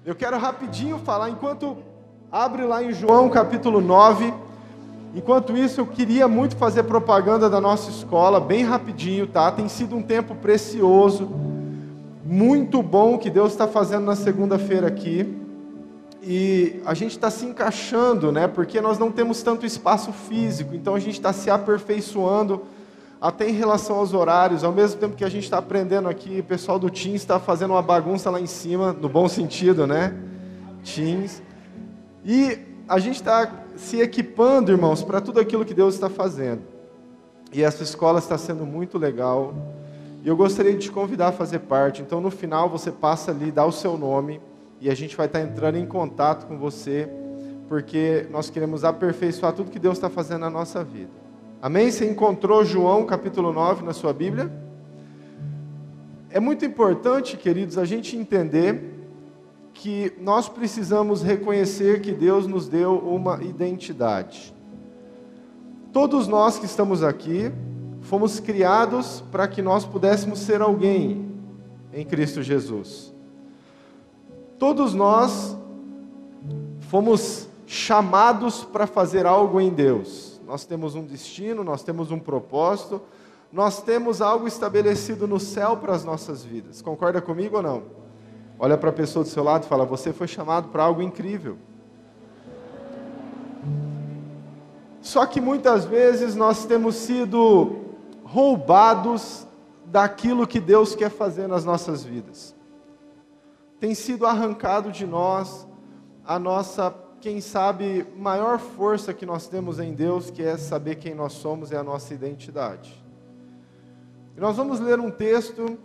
Eu quero rapidinho falar, enquanto abre lá em João capítulo 9, enquanto isso eu queria muito fazer propaganda da nossa escola, bem rapidinho, tá? Tem sido um tempo precioso, muito bom que Deus está fazendo na segunda-feira aqui, e a gente está se encaixando, né? Porque nós não temos tanto espaço físico, então a gente está se aperfeiçoando até em relação aos horários, ao mesmo tempo que a gente está aprendendo aqui, o pessoal do Teams está fazendo uma bagunça lá em cima, no bom sentido, né? Teams. E a gente está se equipando, irmãos, para tudo aquilo que Deus está fazendo. E essa escola está sendo muito legal. E eu gostaria de te convidar a fazer parte. Então, no final, você passa ali, dá o seu nome, e a gente vai estar entrando em contato com você, porque nós queremos aperfeiçoar tudo que Deus está fazendo na nossa vida. Amém? Você encontrou João capítulo 9 na sua Bíblia? É muito importante, queridos, a gente entender que nós precisamos reconhecer que Deus nos deu uma identidade. Todos nós que estamos aqui fomos criados para que nós pudéssemos ser alguém em Cristo Jesus. Todos nós fomos chamados para fazer algo em Deus. Nós temos um destino, nós temos um propósito, nós temos algo estabelecido no céu para as nossas vidas. Concorda comigo ou não? Olha para a pessoa do seu lado e fala: você foi chamado para algo incrível. Só que muitas vezes nós temos sido roubados daquilo que Deus quer fazer nas nossas vidas. Tem sido arrancado de nós a nossa, quem sabe, maior força que nós temos em Deus, que é saber quem nós somos e a nossa identidade. E nós vamos ler um texto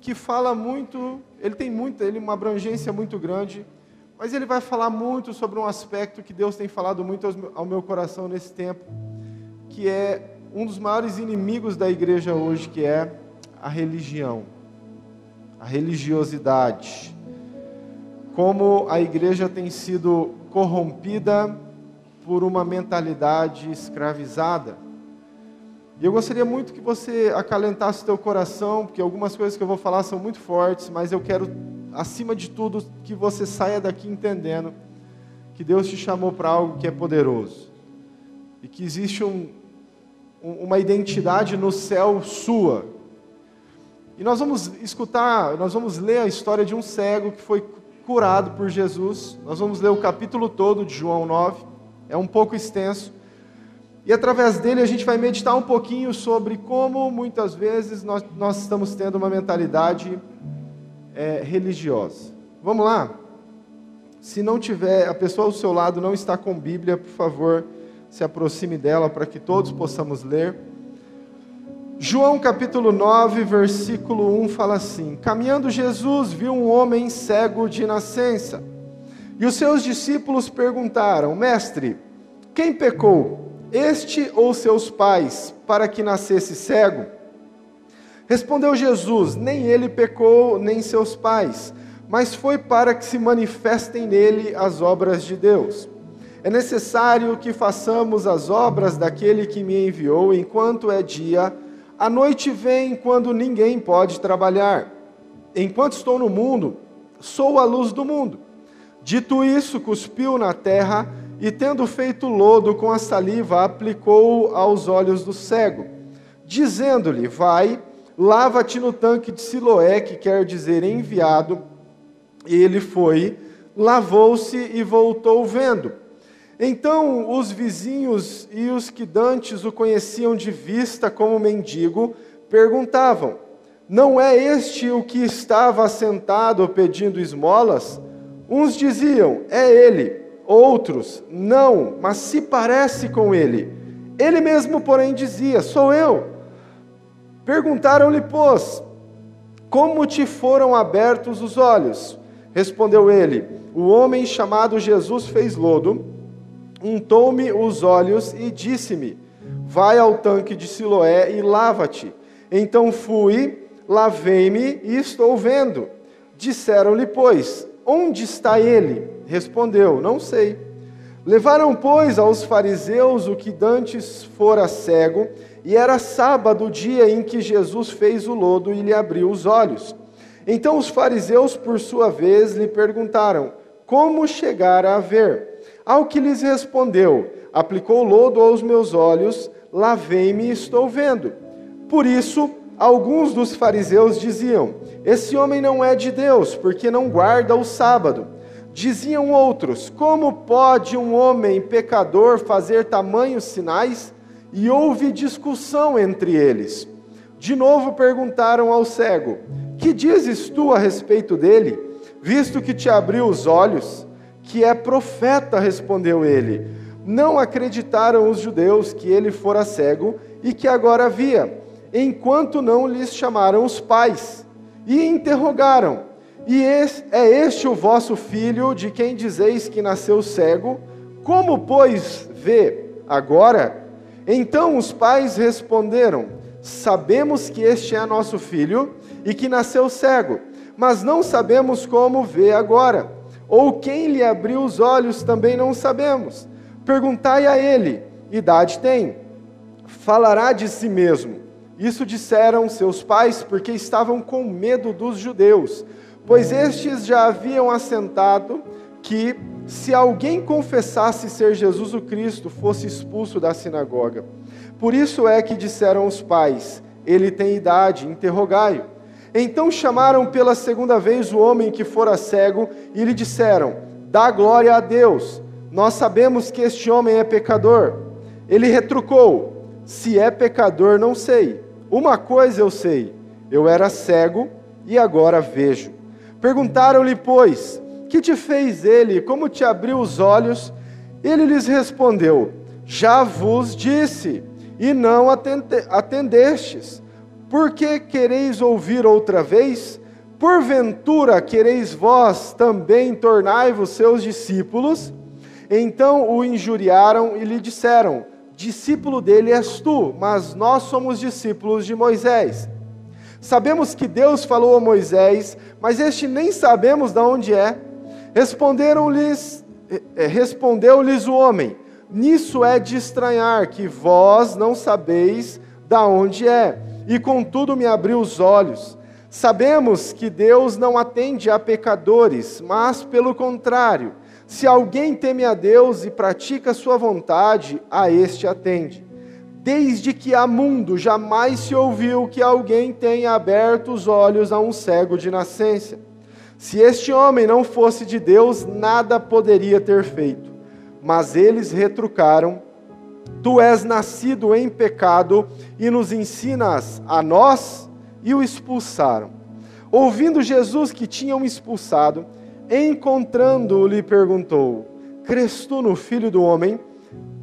que fala muito, ele tem uma abrangência muito grande, mas ele vai falar muito sobre um aspecto que Deus tem falado muito ao meu coração nesse tempo, que é um dos maiores inimigos da igreja hoje, que é a religião, a religiosidade. Como a igreja tem sido corrompida por uma mentalidade escravizada. E eu gostaria muito que você acalentasse o teu coração, porque algumas coisas que eu vou falar são muito fortes, mas eu quero, acima de tudo, que você saia daqui entendendo que Deus te chamou para algo que é poderoso. E que existe uma identidade no céu sua. E nós vamos ler a história de um cego que foi curado por Jesus. Nós vamos ler o capítulo todo de João 9, é um pouco extenso, e através dele a gente vai meditar um pouquinho sobre como muitas vezes nós estamos tendo uma mentalidade religiosa. Vamos lá? Se não tiver, a pessoa ao seu lado não está com Bíblia, por favor, se aproxime dela para que todos possamos ler. João capítulo 9, versículo 1 fala assim: caminhando Jesus viu um homem cego de nascença. E os seus discípulos perguntaram: mestre, quem pecou, este ou seus pais, para que nascesse cego? Respondeu Jesus: nem ele pecou, nem seus pais, mas foi para que se manifestem nele as obras de Deus. É necessário que façamos as obras daquele que me enviou enquanto é dia. A noite vem quando ninguém pode trabalhar. Enquanto estou no mundo, sou a luz do mundo. Dito isso, cuspiu na terra e, tendo feito lodo com a saliva, aplicou aos olhos do cego, dizendo-lhe: vai, lava-te no tanque de Siloé, que quer dizer enviado. Ele foi, lavou-se e voltou vendo. Então os vizinhos e os que dantes o conheciam de vista como mendigo, perguntavam: não é este o que estava assentado pedindo esmolas? Uns diziam: é ele. Outros: não, mas se parece com ele. Ele mesmo, porém, dizia: sou eu. Perguntaram-lhe, pois, como te foram abertos os olhos? Respondeu ele: o homem chamado Jesus fez lodo, untou-me os olhos e disse-me: vai ao tanque de Siloé e lava-te. Então fui, lavei-me e estou vendo. Disseram-lhe, pois, onde está ele? Respondeu: não sei. Levaram, pois, aos fariseus o que dantes fora cego, e era sábado, o dia em que Jesus fez o lodo e lhe abriu os olhos. Então os fariseus, por sua vez, lhe perguntaram: como chegar a ver? Ao que lhes respondeu: aplicou lodo aos meus olhos, lavei-me e estou vendo. Por isso, alguns dos fariseus diziam: esse homem não é de Deus, porque não guarda o sábado. Diziam outros: como pode um homem pecador fazer tamanhos sinais? E houve discussão entre eles. De novo perguntaram ao cego: que dizes tu a respeito dele, visto que te abriu os olhos? Que é profeta, respondeu ele. Não acreditaram os judeus que ele fora cego e que agora via, enquanto não lhes chamaram os pais. E interrogaram: e é este o vosso filho, de quem dizeis que nasceu cego? Como, pois, vê agora? Então os pais responderam: sabemos que este é nosso filho e que nasceu cego, mas não sabemos como vê agora. Ou quem lhe abriu os olhos também não sabemos. Perguntai a ele: idade tem? Falará de si mesmo. Isso disseram seus pais porque estavam com medo dos judeus, pois estes já haviam assentado que, se alguém confessasse ser Jesus o Cristo, fosse expulso da sinagoga. Por isso é que disseram os pais: ele tem idade, interrogai-o. Então chamaram pela segunda vez o homem que fora cego e lhe disseram: dá glória a Deus, nós sabemos que este homem é pecador. Ele retrucou: se é pecador, não sei. Uma coisa eu sei, eu era cego e agora vejo. Perguntaram-lhe, pois: que te fez ele? Como te abriu os olhos? Ele lhes respondeu: já vos disse, e não atendestes. Por que quereis ouvir outra vez? Porventura quereis vós também tornai-vos seus discípulos? Então o injuriaram e lhe disseram: discípulo dele és tu, mas nós somos discípulos de Moisés. Sabemos que Deus falou a Moisés, mas este nem sabemos de onde é. Respondeu-lhes o homem: nisso é de estranhar que vós não sabeis de onde é, e contudo me abriu os olhos. Sabemos que Deus não atende a pecadores, mas pelo contrário, se alguém teme a Deus e pratica sua vontade, a este atende. Desde que há mundo, jamais se ouviu que alguém tenha aberto os olhos a um cego de nascença. Se este homem não fosse de Deus, nada poderia ter feito. Mas eles retrucaram: tu és nascido em pecado e nos ensinas a nós? E o expulsaram. Ouvindo Jesus que tinham expulsado, encontrando-o, lhe perguntou: crês tu no Filho do Homem?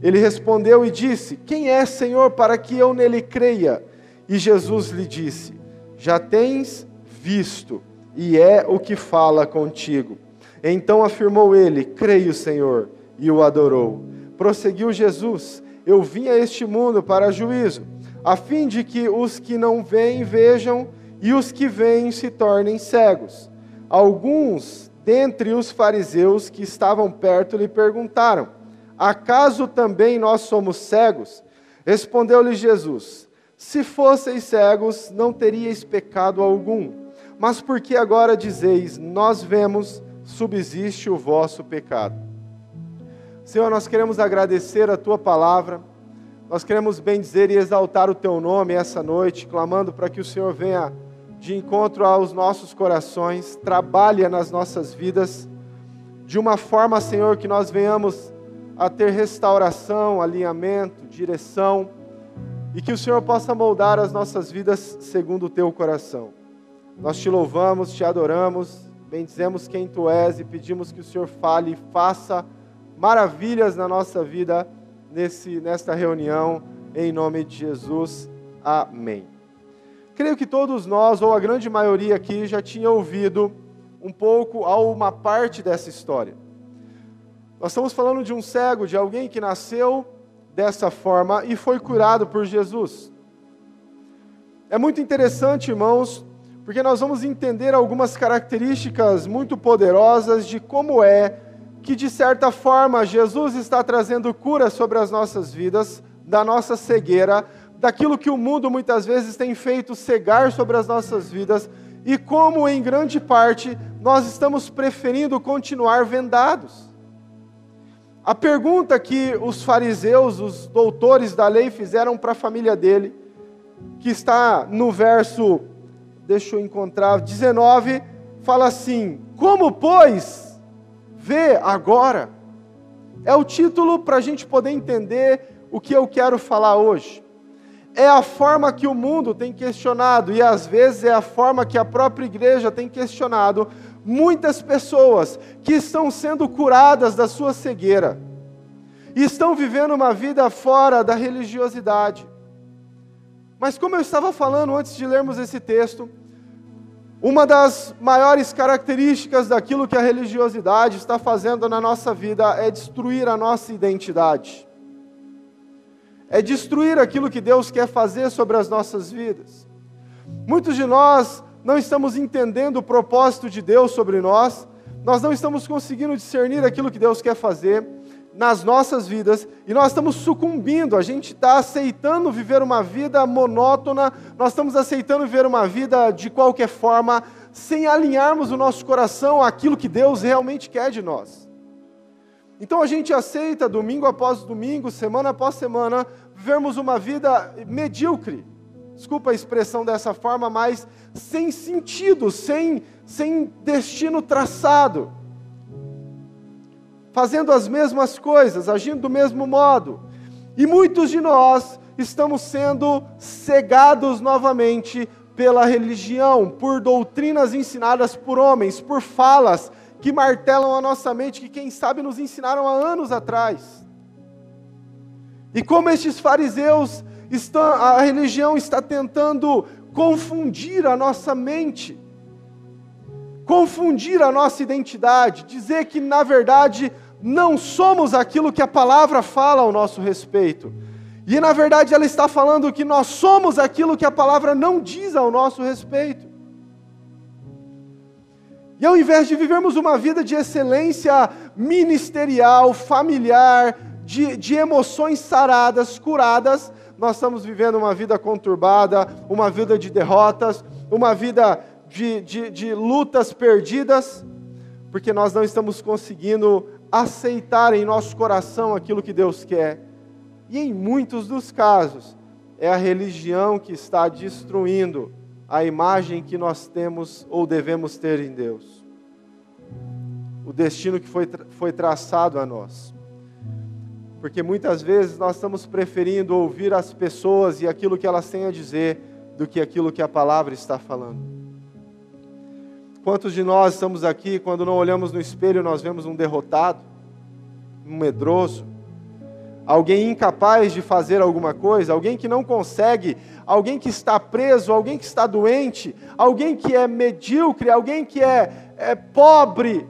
Ele respondeu e disse: quem é, Senhor, para que eu nele creia? E Jesus lhe disse: já tens visto, e é o que fala contigo. Então afirmou ele: creio, Senhor, e o adorou. Prosseguiu Jesus: eu vim a este mundo para juízo, a fim de que os que não veem vejam, e os que veem se tornem cegos. Alguns dentre os fariseus que estavam perto lhe perguntaram: acaso também nós somos cegos? Respondeu-lhe Jesus: se fosseis cegos, não teríeis pecado algum. Mas porque agora dizeis, nós vemos, subsiste o vosso pecado. Senhor, nós queremos agradecer a Tua palavra, nós queremos bendizer e exaltar o Teu nome essa noite, clamando para que o Senhor venha de encontro aos nossos corações, trabalhe nas nossas vidas, de uma forma, Senhor, que nós venhamos a ter restauração, alinhamento, direção, e que o Senhor possa moldar as nossas vidas segundo o Teu coração. Nós Te louvamos, Te adoramos, bendizemos quem Tu és e pedimos que o Senhor fale e faça maravilhas na nossa vida nesta reunião, em nome de Jesus. Amém. Creio que todos nós, ou a grande maioria aqui, já tinha ouvido um pouco ou uma parte dessa história. Nós estamos falando de um cego, de alguém que nasceu dessa forma e foi curado por Jesus. É muito interessante, irmãos, porque nós vamos entender algumas características muito poderosas de como é que, de certa forma, Jesus está trazendo cura sobre as nossas vidas, da nossa cegueira, daquilo que o mundo muitas vezes tem feito cegar sobre as nossas vidas, e como em grande parte nós estamos preferindo continuar vendados. A pergunta que os fariseus, os doutores da lei, fizeram para a família dele, que está no verso, deixa eu encontrar, 19, fala assim: como, pois, vê agora? É o título para a gente poder entender o que eu quero falar hoje. É a forma que o mundo tem questionado, e às vezes é a forma que a própria igreja tem questionado, muitas pessoas que estão sendo curadas da sua cegueira, e estão vivendo uma vida fora da religiosidade. Mas como eu estava falando antes de lermos esse texto, uma das maiores características daquilo que a religiosidade está fazendo na nossa vida é destruir a nossa identidade. É destruir aquilo que Deus quer fazer sobre as nossas vidas. Muitos de nós não estamos entendendo o propósito de Deus sobre nós não estamos conseguindo discernir aquilo que Deus quer fazer nas nossas vidas, e nós estamos sucumbindo, a gente está aceitando viver uma vida monótona, nós estamos aceitando viver uma vida de qualquer forma, sem alinharmos o nosso coração àquilo que Deus realmente quer de nós. Então a gente aceita, domingo após domingo, semana após semana, vivermos uma vida medíocre, desculpa a expressão dessa forma, mas sem sentido, sem destino traçado, fazendo as mesmas coisas, agindo do mesmo modo. E muitos de nós estamos sendo cegados novamente pela religião, por doutrinas ensinadas por homens, por falas que martelam a nossa mente, que quem sabe nos ensinaram há anos atrás. E como estes fariseus, a religião está tentando confundir a nossa mente, confundir a nossa identidade, dizer que na verdade não somos aquilo que a palavra fala ao nosso respeito. E na verdade ela está falando que nós somos aquilo que a palavra não diz ao nosso respeito. E ao invés de vivermos uma vida de excelência ministerial, familiar, de emoções saradas, curadas, nós estamos vivendo uma vida conturbada, uma vida de derrotas, uma vida de lutas perdidas, porque nós não estamos conseguindo aceitar em nosso coração aquilo que Deus quer. E em muitos dos casos, é a religião que está destruindo a imagem que nós temos ou devemos ter em Deus. O destino que foi traçado a nós. Porque muitas vezes nós estamos preferindo ouvir as pessoas e aquilo que elas têm a dizer do que aquilo que a palavra está falando. Quantos de nós estamos aqui, quando não olhamos no espelho, nós vemos um derrotado, um medroso, alguém incapaz de fazer alguma coisa, alguém que não consegue, alguém que está preso, alguém que está doente, alguém que é medíocre, alguém que é pobre.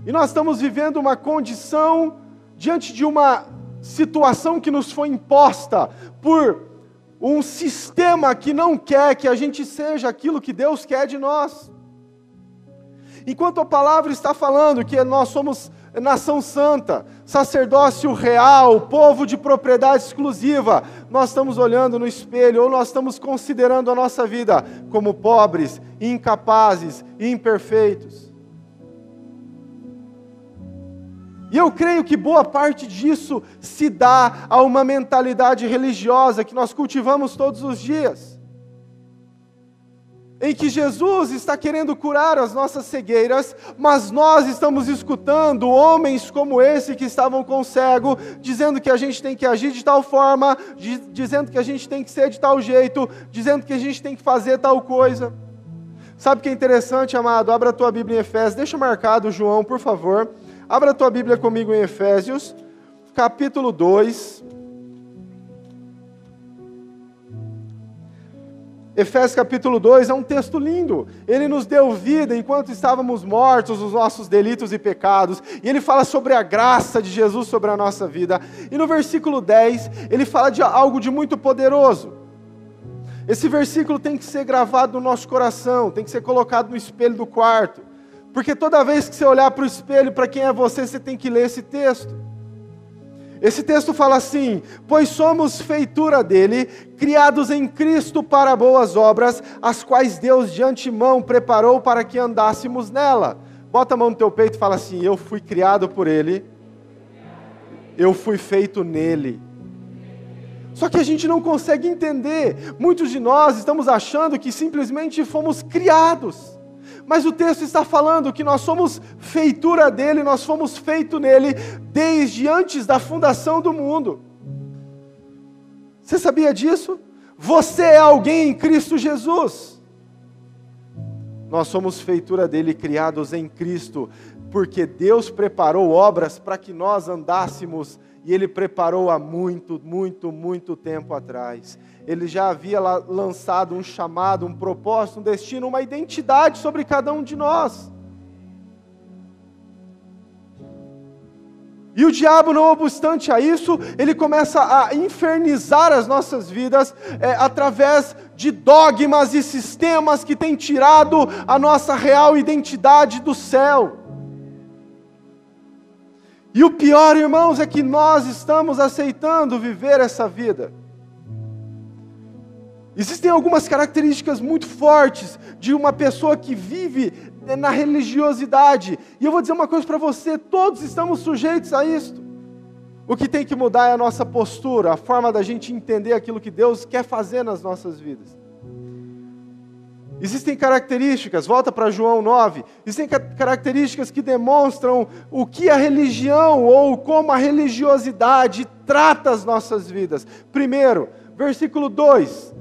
E nós estamos vivendo uma condição diante de uma situação que nos foi imposta por um sistema que não quer que a gente seja aquilo que Deus quer de nós. Enquanto a palavra está falando que nós somos nação santa, sacerdócio real, povo de propriedade exclusiva, nós estamos olhando no espelho, ou nós estamos considerando a nossa vida como pobres, incapazes e imperfeitos. E eu creio que boa parte disso se dá a uma mentalidade religiosa que nós cultivamos todos os dias, em que Jesus está querendo curar as nossas cegueiras, mas nós estamos escutando homens como esse que estavam com cego, dizendo que a gente tem que agir de tal forma, dizendo que a gente tem que ser de tal jeito, dizendo que a gente tem que fazer tal coisa. Sabe o que é interessante, amado? Abra a tua Bíblia em Efésios, deixa marcado, João, por favor. Abra a tua Bíblia comigo em Efésios, capítulo 2. Efésios capítulo 2 é um texto lindo. Ele nos deu vida enquanto estávamos mortos nos nossos delitos e pecados. E ele fala sobre a graça de Jesus sobre a nossa vida. E no versículo 10, ele fala de algo de muito poderoso. Esse versículo tem que ser gravado no nosso coração, tem que ser colocado no espelho do quarto. Porque toda vez que você olhar para o espelho, para quem é você, você tem que ler esse texto. Esse texto fala assim: pois somos feitura dele, criados em Cristo para boas obras, as quais Deus de antemão preparou para que andássemos nela. Bota a mão no teu peito e fala assim: eu fui criado por ele, eu fui feito nele. Só que a gente não consegue entender. Muitos de nós estamos achando que simplesmente fomos criados. Mas o texto está falando que nós somos feitura dele, nós fomos feitos nele desde antes da fundação do mundo. Você sabia disso? Você é alguém em Cristo Jesus. Nós somos feitura dele, criados em Cristo, porque Deus preparou obras para que nós andássemos, e Ele preparou há muito, muito, muito tempo atrás. Ele já havia lançado um chamado, um propósito, um destino, uma identidade sobre cada um de nós. E o diabo, não obstante a isso, ele começa a infernizar as nossas vidas através de dogmas e sistemas que têm tirado a nossa real identidade do céu. E o pior, irmãos, é que nós estamos aceitando viver essa vida. Existem algumas características muito fortes de uma pessoa que vive na religiosidade. E eu vou dizer uma coisa para você: todos estamos sujeitos a isto. O que tem que mudar é a nossa postura, a forma da gente entender aquilo que Deus quer fazer nas nossas vidas. Existem características, volta para João 9, existem características que demonstram o que a religião ou como a religiosidade trata as nossas vidas. Primeiro, versículo 2,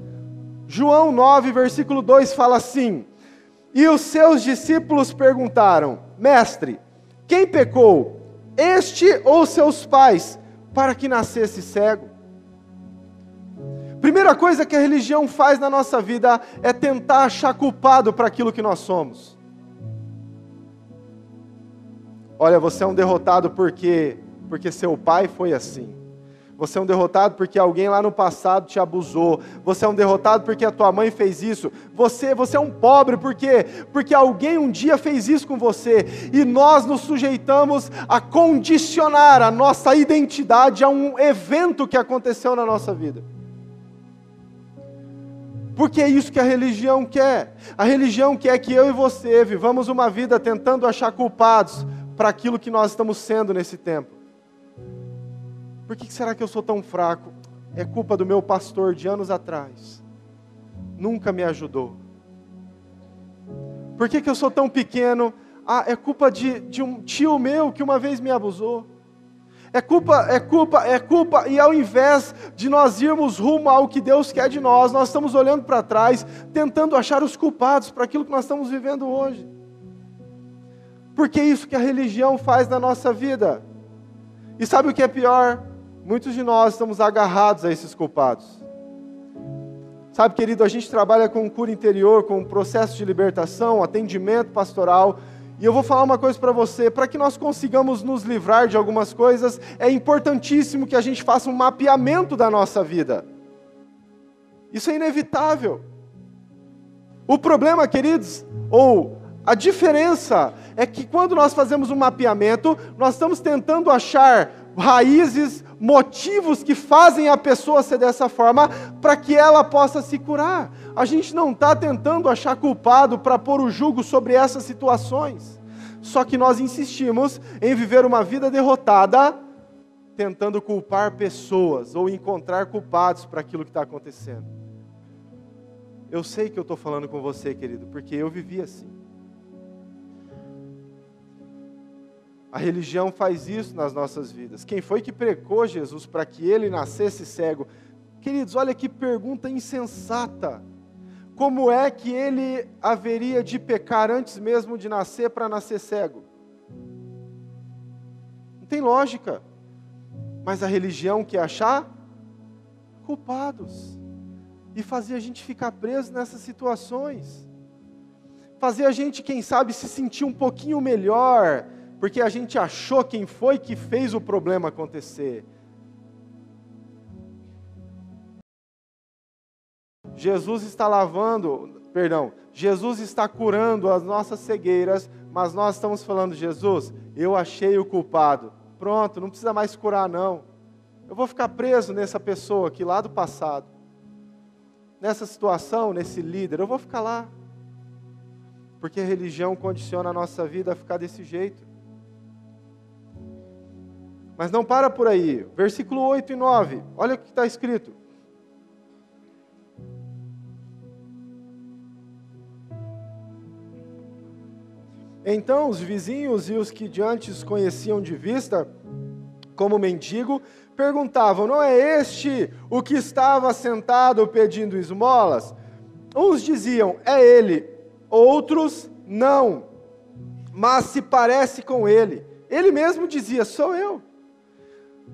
João 9, versículo 2 fala assim: e os seus discípulos perguntaram: mestre, quem pecou, este ou seus pais, para que nascesse cego? Primeira coisa que a religião faz na nossa vida é tentar achar culpado para aquilo que nós somos. Olha, você é um derrotado porque seu pai foi assim. Você é um derrotado porque alguém lá no passado te abusou. Você é um derrotado porque a tua mãe fez isso. Você é um pobre porque alguém um dia fez isso com você. E nós nos sujeitamos a condicionar a nossa identidade a um evento que aconteceu na nossa vida. Porque é isso que a religião quer. A religião quer que eu e você vivamos uma vida tentando achar culpados para aquilo que nós estamos sendo nesse tempo. Por que será que eu sou tão fraco? É culpa do meu pastor de anos atrás. Nunca me ajudou. Por que eu sou tão pequeno? É culpa de um tio meu que uma vez me abusou. É culpa, e ao invés de nós irmos rumo ao que Deus quer de nós estamos olhando para trás, tentando achar os culpados para aquilo que nós estamos vivendo hoje. Porque é isso que a religião faz na nossa vida. E sabe o que é pior? Muitos de nós estamos agarrados a esses culpados. Sabe, querido, a gente trabalha com cura interior, com processo de libertação, atendimento pastoral. E eu vou falar uma coisa para você: para que nós consigamos nos livrar de algumas coisas, é importantíssimo que a gente faça um mapeamento da nossa vida. Isso é inevitável. O problema, queridos, ou a diferença, é que quando nós fazemos um mapeamento, nós estamos tentando achar raízes, motivos que fazem a pessoa ser dessa forma, para que ela possa se curar. A gente não está tentando achar culpado para pôr o jugo sobre essas situações. Só que nós insistimos em viver uma vida derrotada, tentando culpar pessoas ou encontrar culpados para aquilo que está acontecendo. Eu sei que eu estou falando com você, querido, porque eu vivi assim. A religião faz isso nas nossas vidas. Quem foi que pregou Jesus para que ele nascesse cego? Queridos, olha que pergunta insensata. Como é que ele haveria de pecar antes mesmo de nascer para nascer cego? Não tem lógica. Mas a religião quer achar culpados. E fazer a gente ficar preso nessas situações. Fazer a gente, quem sabe, se sentir um pouquinho melhor, porque a gente achou quem foi que fez o problema acontecer. Jesus está curando as nossas cegueiras, mas nós estamos falando: Jesus, eu achei o culpado. Pronto, não precisa mais curar não. Eu vou ficar preso nessa pessoa aqui lá do passado, nessa situação, nesse líder, eu vou ficar lá. Porque a religião condiciona a nossa vida a ficar desse jeito. Mas não para por aí. Versículo 8 e 9, olha o que está escrito. Então os vizinhos e os que de antes conheciam de vista, como mendigo, perguntavam: não é este o que estava sentado pedindo esmolas? Uns diziam: é ele. Outros: não, mas se parece com ele. Ele mesmo dizia: sou eu.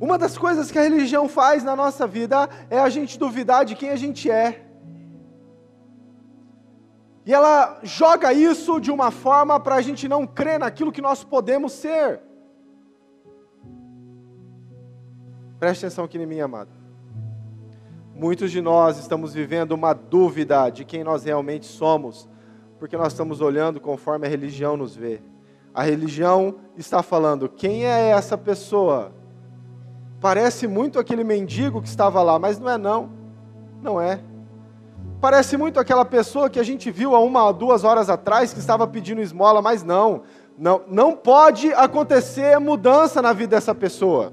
Uma das coisas que a religião faz na nossa vida é a gente duvidar de quem a gente é. E ela joga isso de uma forma para a gente não crer naquilo que nós podemos ser. Preste atenção aqui em mim, amado. Muitos de nós estamos vivendo uma dúvida de quem nós realmente somos, porque nós estamos olhando conforme a religião nos vê. A religião está falando: quem é essa pessoa? Parece muito aquele mendigo que estava lá, mas não é não. Não é. Parece muito aquela pessoa que a gente viu há 1 ou 2 horas atrás, que estava pedindo esmola, mas não. Não pode acontecer mudança na vida dessa pessoa.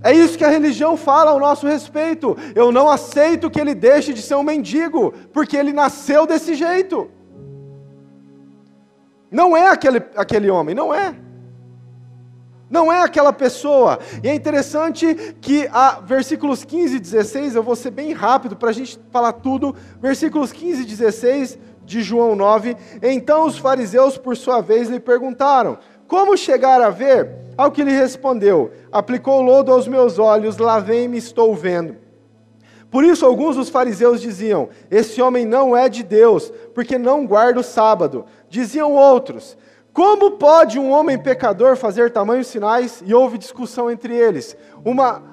É isso que a religião fala ao nosso respeito. Eu não aceito que ele deixe de ser um mendigo, porque ele nasceu desse jeito. Não é aquele homem, não é. Não é aquela pessoa. E é interessante que versículos 15 e 16, eu vou ser bem rápido para a gente falar tudo. Versículos 15 e 16 de João 9. Então os fariseus, por sua vez, lhe perguntaram: como chegar a ver? Ao que lhe respondeu: aplicou lodo aos meus olhos, lavei-me, estou vendo. Por isso alguns dos fariseus diziam: esse homem não é de Deus, porque não guarda o sábado. Diziam outros: como pode um homem pecador fazer tamanhos sinais? E houve discussão entre eles.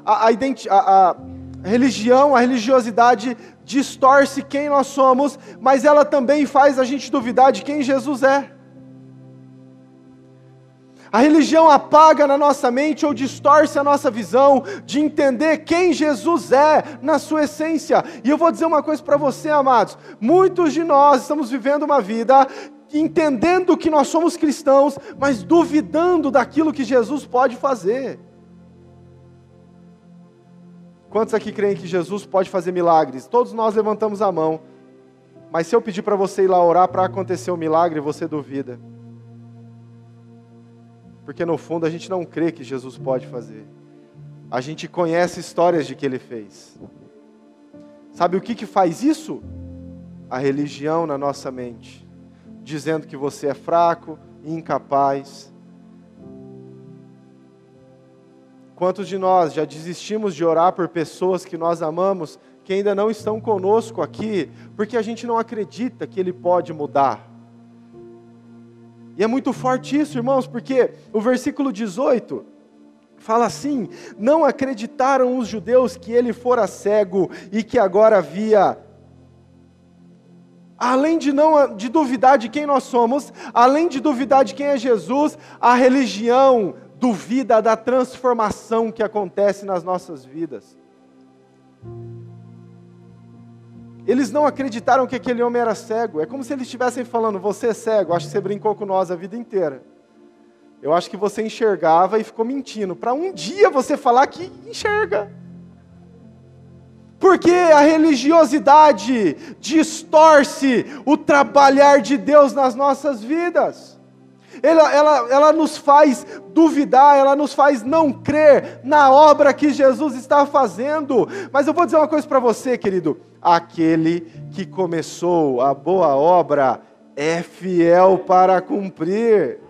A religião, a religiosidade distorce quem nós somos, mas ela também faz a gente duvidar de quem Jesus é. A religião apaga na nossa mente ou distorce a nossa visão de entender quem Jesus é na sua essência. E eu vou dizer uma coisa para você, amados: muitos de nós estamos vivendo uma vida entendendo que nós somos cristãos, mas duvidando daquilo que Jesus pode fazer. Quantos aqui creem que Jesus pode fazer milagres? Todos nós levantamos a mão, mas se eu pedir para você ir lá orar para acontecer o milagre, você duvida. Porque no fundo a gente não crê que Jesus pode fazer. A gente conhece histórias de que Ele fez. Sabe o que faz isso? A religião na nossa mente, dizendo que você é fraco, incapaz. Quantos de nós já desistimos de orar por pessoas que nós amamos, que ainda não estão conosco aqui, porque a gente não acredita que Ele pode mudar? E é muito forte isso, irmãos, porque o versículo 18 fala assim: não acreditaram os judeus que Ele fora cego e que agora via. Além de duvidar de quem nós somos, além de duvidar de quem é Jesus, a religião duvida da transformação que acontece nas nossas vidas. Eles não acreditaram que aquele homem era cego. É como se eles estivessem falando: você é cego, acho que você brincou com nós a vida inteira. Eu acho que você enxergava e ficou mentindo, para um dia você falar que enxerga. Porque a religiosidade distorce o trabalhar de Deus nas nossas vidas. Ela nos faz duvidar, ela nos faz não crer na obra que Jesus está fazendo. Mas eu vou dizer uma coisa para você, querido: aquele que começou a boa obra é fiel para cumprir.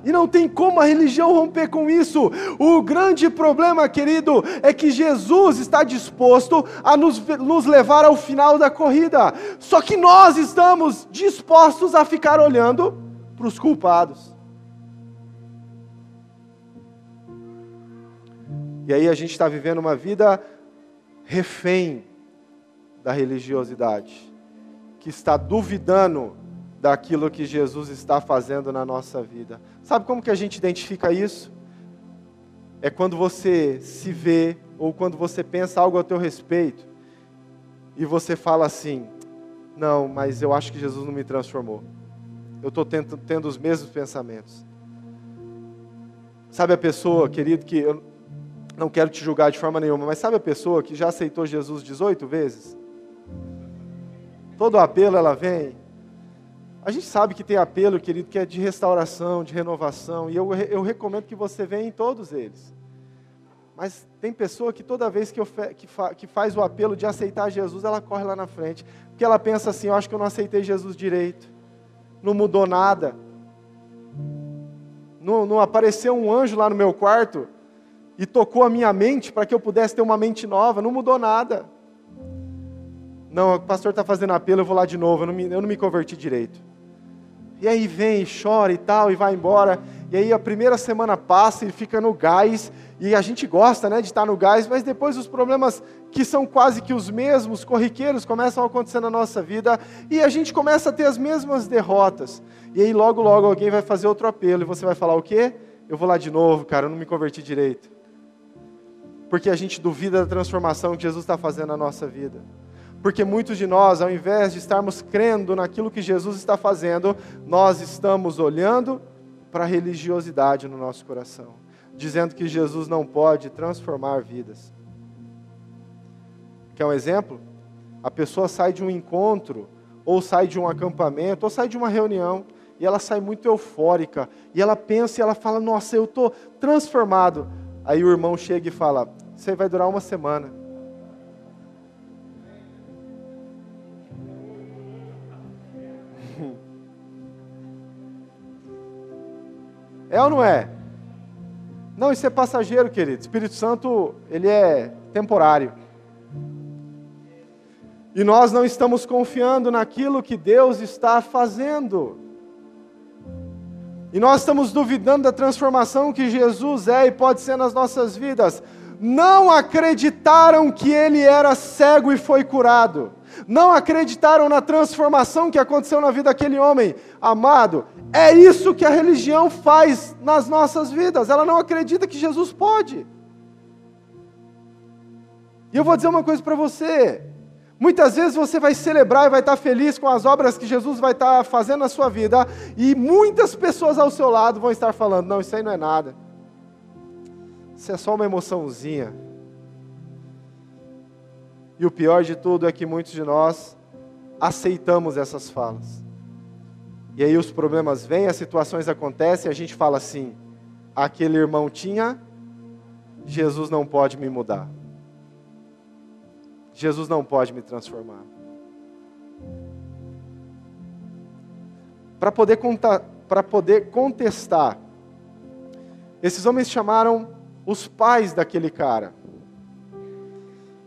E não tem como a religião romper com isso. O grande problema, querido, é que Jesus está disposto a nos levar ao final da corrida. Só que nós estamos dispostos a ficar olhando para os culpados. E aí a gente está vivendo uma vida refém da religiosidade, que está duvidando daquilo que Jesus está fazendo na nossa vida. Sabe como que a gente identifica isso? é quando você se vê, ou quando você pensa algo a teu respeito, e você fala assim, não, mas eu acho que Jesus não me transformou. Eu estou tendo os mesmos pensamentos. Sabe a pessoa, querido, que eu não quero te julgar de forma nenhuma, mas sabe a pessoa que já aceitou Jesus 18 vezes? Todo apelo ela vem. A gente sabe que tem apelo, querido, que é de restauração, de renovação, e eu recomendo que você venha em todos eles. Mas tem pessoa que toda vez que faz o apelo de aceitar Jesus, ela corre lá na frente, porque ela pensa assim, eu acho que eu não aceitei Jesus direito, não mudou nada, não apareceu um anjo lá no meu quarto, e tocou a minha mente para que eu pudesse ter uma mente nova, não mudou nada. Não, o pastor está fazendo apelo, eu vou lá de novo, eu não me converti direito. E aí vem, chora e tal, e vai embora, e aí a primeira semana passa, e fica no gás, e a gente gosta, né, de estar no gás, mas depois os problemas que são quase que os mesmos, corriqueiros, começam a acontecer na nossa vida, e a gente começa a ter as mesmas derrotas. E aí logo, logo alguém vai fazer outro apelo, e você vai falar o quê? Eu vou lá de novo, cara, eu não me converti direito. Porque a gente duvida da transformação que Jesus está fazendo na nossa vida. Porque muitos de nós, ao invés de estarmos crendo naquilo que Jesus está fazendo, nós estamos olhando para a religiosidade no nosso coração, dizendo que Jesus não pode transformar vidas. Quer um exemplo? A pessoa sai de um encontro, ou sai de um acampamento, ou sai de uma reunião, e ela sai muito eufórica, e ela pensa e ela fala, nossa, eu estou transformado. Aí o irmão chega e fala, você vai durar uma semana. É ou não é? Não, isso é passageiro, querido. O Espírito Santo, ele é temporário. E nós não estamos confiando naquilo que Deus está fazendo. E nós estamos duvidando da transformação que Jesus é e pode ser nas nossas vidas. Não acreditaram que ele era cego e foi curado. Não acreditaram na transformação que aconteceu na vida daquele homem. Amado, é isso que a religião faz nas nossas vidas. Ela não acredita que Jesus pode. E eu vou dizer uma coisa para você. Muitas vezes você vai celebrar e vai estar feliz com as obras que Jesus vai estar fazendo na sua vida, e muitas pessoas ao seu lado vão estar falando, não, isso aí não é nada. Isso é só uma emoçãozinha. E o pior de tudo é que muitos de nós aceitamos essas falas. E aí os problemas vêm, as situações acontecem, a gente fala assim, aquele irmão tinha, Jesus não pode me mudar. Jesus não pode me transformar. Para poder contestar, esses homens chamaram os pais daquele cara.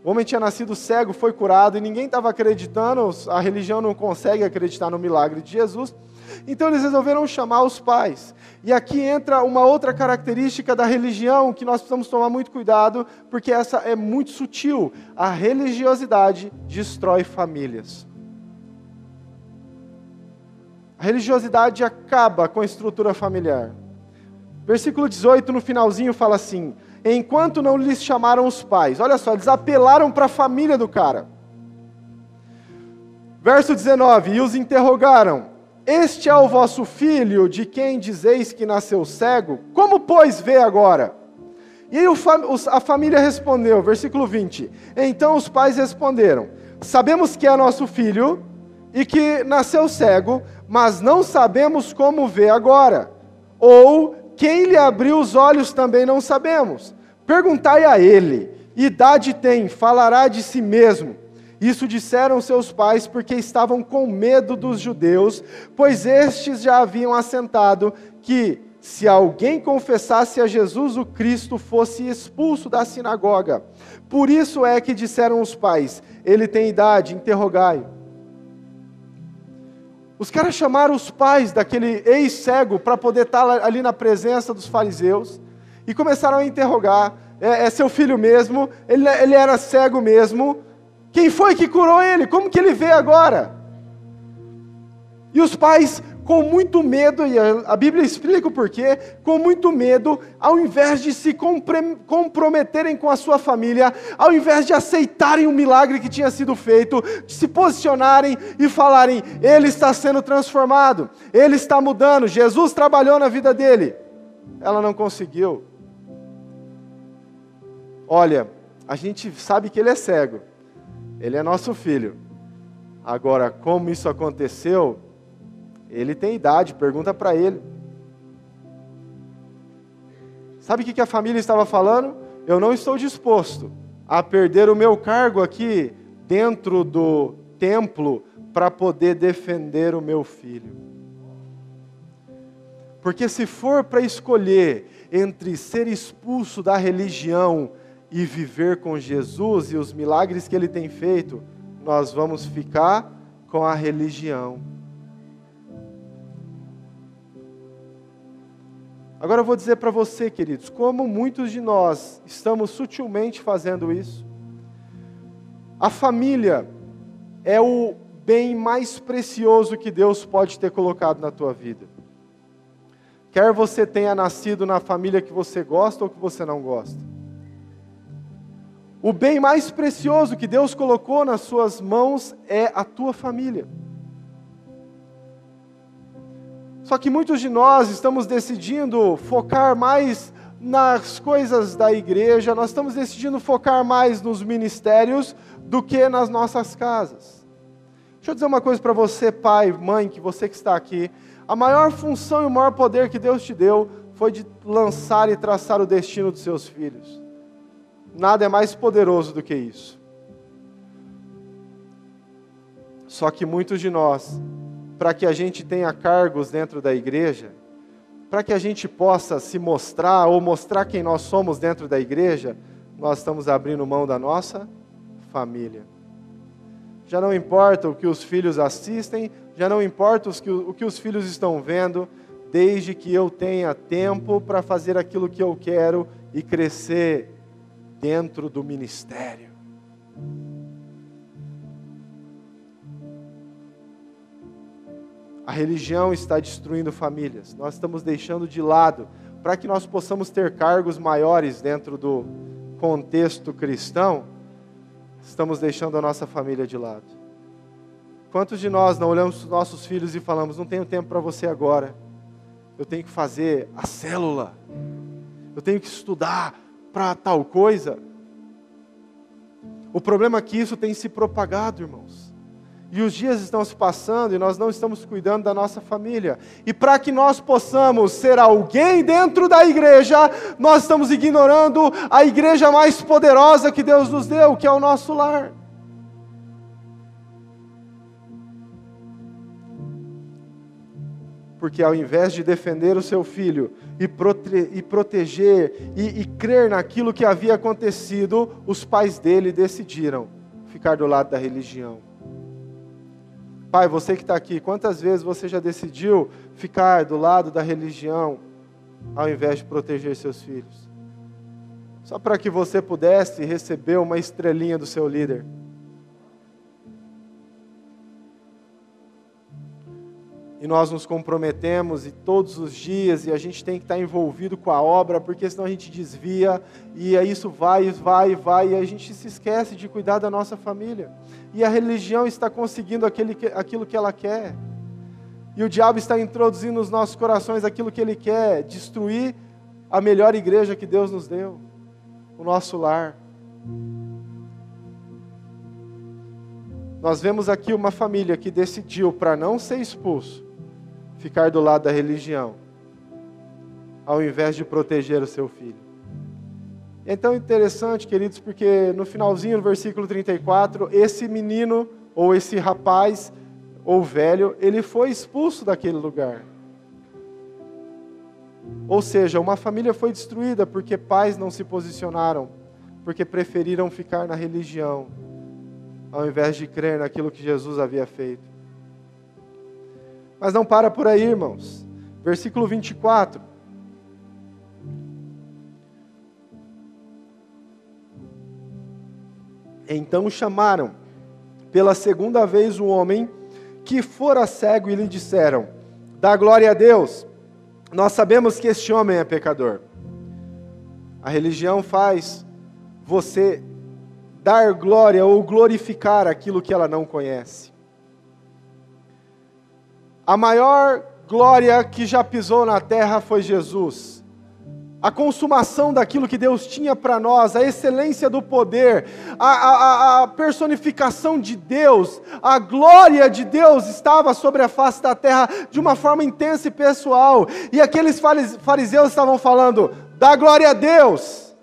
O homem tinha nascido cego, foi curado, e ninguém estava acreditando, a religião não consegue acreditar no milagre de Jesus, então eles resolveram chamar os pais. E aqui entra uma outra característica da religião, que nós precisamos tomar muito cuidado, porque essa é muito sutil. A religiosidade destrói famílias. A religiosidade acaba com a estrutura familiar. Versículo 18, no finalzinho, fala assim, enquanto não lhes chamaram os pais. Olha só, eles apelaram para a família do cara. Verso 19, e os interrogaram, este é o vosso filho, de quem dizeis que nasceu cego? Como, pois, vê agora? E aí a família respondeu, versículo 20, então os pais responderam, sabemos que é nosso filho, e que nasceu cego, mas não sabemos como vê agora. Ou quem lhe abriu os olhos também não sabemos. Perguntai a ele, idade tem, falará de si mesmo. Isso disseram seus pais porque estavam com medo dos judeus, pois estes já haviam assentado que, se alguém confessasse a Jesus o Cristo, fosse expulso da sinagoga. Por isso é que disseram os pais, ele tem idade, interrogai-o. Os caras chamaram os pais daquele ex-cego para poder estar ali na presença dos fariseus e começaram a interrogar, é seu filho mesmo? Ele era cego mesmo? Quem foi que curou ele? Como que ele vê agora? E os pais com muito medo, e a Bíblia explica o porquê, com muito medo, ao invés de se comprometerem com a sua família, ao invés de aceitarem o milagre que tinha sido feito, de se posicionarem e falarem, ele está sendo transformado, ele está mudando, Jesus trabalhou na vida dele. Ela não conseguiu. Olha, a gente sabe que ele é cego, ele é nosso filho. Agora, como isso aconteceu, ele tem idade, pergunta para ele. Sabe o que a família estava falando? Eu não estou disposto a perder o meu cargo aqui dentro do templo para poder defender o meu filho. Porque se for para escolher entre ser expulso da religião e viver com Jesus e os milagres que ele tem feito, nós vamos ficar com a religião. Agora eu vou dizer para você, queridos, como muitos de nós estamos sutilmente fazendo isso. A família é o bem mais precioso que Deus pode ter colocado na tua vida. Quer você tenha nascido na família que você gosta ou que você não gosta. O bem mais precioso que Deus colocou nas suas mãos é a tua família. Só que muitos de nós estamos decidindo focar mais nas coisas da igreja, nós estamos decidindo focar mais nos ministérios do que nas nossas casas. Deixa eu dizer uma coisa para você, pai, mãe, que você que está aqui. A maior função e o maior poder que Deus te deu foi de lançar e traçar o destino dos seus filhos. Nada é mais poderoso do que isso. Só que muitos de nós, para que a gente tenha cargos dentro da igreja, para que a gente possa se mostrar ou mostrar quem nós somos dentro da igreja, nós estamos abrindo mão da nossa família. Já não importa o que os filhos assistem, já não importa o que os filhos estão vendo, desde que eu tenha tempo para fazer aquilo que eu quero e crescer dentro do ministério. A religião está destruindo famílias. Nós estamos deixando de lado, para que nós possamos ter cargos maiores dentro do contexto cristão, estamos deixando a nossa família de lado. Quantos de nós não olhamos os nossos filhos e falamos, não tenho tempo para você agora, eu tenho que fazer a célula, eu tenho que estudar para tal coisa. O problema é que isso tem se propagado, irmãos. E os dias estão se passando e nós não estamos cuidando da nossa família. E para que nós possamos ser alguém dentro da igreja, nós estamos ignorando a igreja mais poderosa que Deus nos deu, que é o nosso lar. Porque ao invés de defender o seu filho e proteger e crer naquilo que havia acontecido, os pais dele decidiram ficar do lado da religião. Pai, você que está aqui, quantas vezes você já decidiu ficar do lado da religião ao invés de proteger seus filhos? Só para que você pudesse receber uma estrelinha do seu líder. E nós nos comprometemos e todos os dias, e a gente tem que estar envolvido com a obra, porque senão a gente desvia, e isso vai, e a gente se esquece de cuidar da nossa família. E a religião está conseguindo aquilo que ela quer. E o diabo está introduzindo nos nossos corações aquilo que ele quer, destruir a melhor igreja que Deus nos deu, o nosso lar. Nós vemos aqui uma família que decidiu, para não ser expulso, ficar do lado da religião, ao invés de proteger o seu filho. É tão interessante, queridos, porque no finalzinho do versículo 34, esse menino, ou esse rapaz, ou velho, ele foi expulso daquele lugar. Ou seja, uma família foi destruída porque pais não se posicionaram, porque preferiram ficar na religião, ao invés de crer naquilo que Jesus havia feito. Mas não para por aí, irmãos. Versículo 24. Então chamaram pela segunda vez o homem que fora cego e lhe disseram: Dá glória a Deus. Nós sabemos que este homem é pecador. A religião faz você dar glória ou glorificar aquilo que ela não conhece. A maior glória que já pisou na terra foi Jesus. A consumação daquilo que Deus tinha para nós, a excelência do poder, a personificação de Deus, a glória de Deus estava sobre a face da terra de uma forma intensa e pessoal. E aqueles fariseus estavam falando, dá glória a Deus.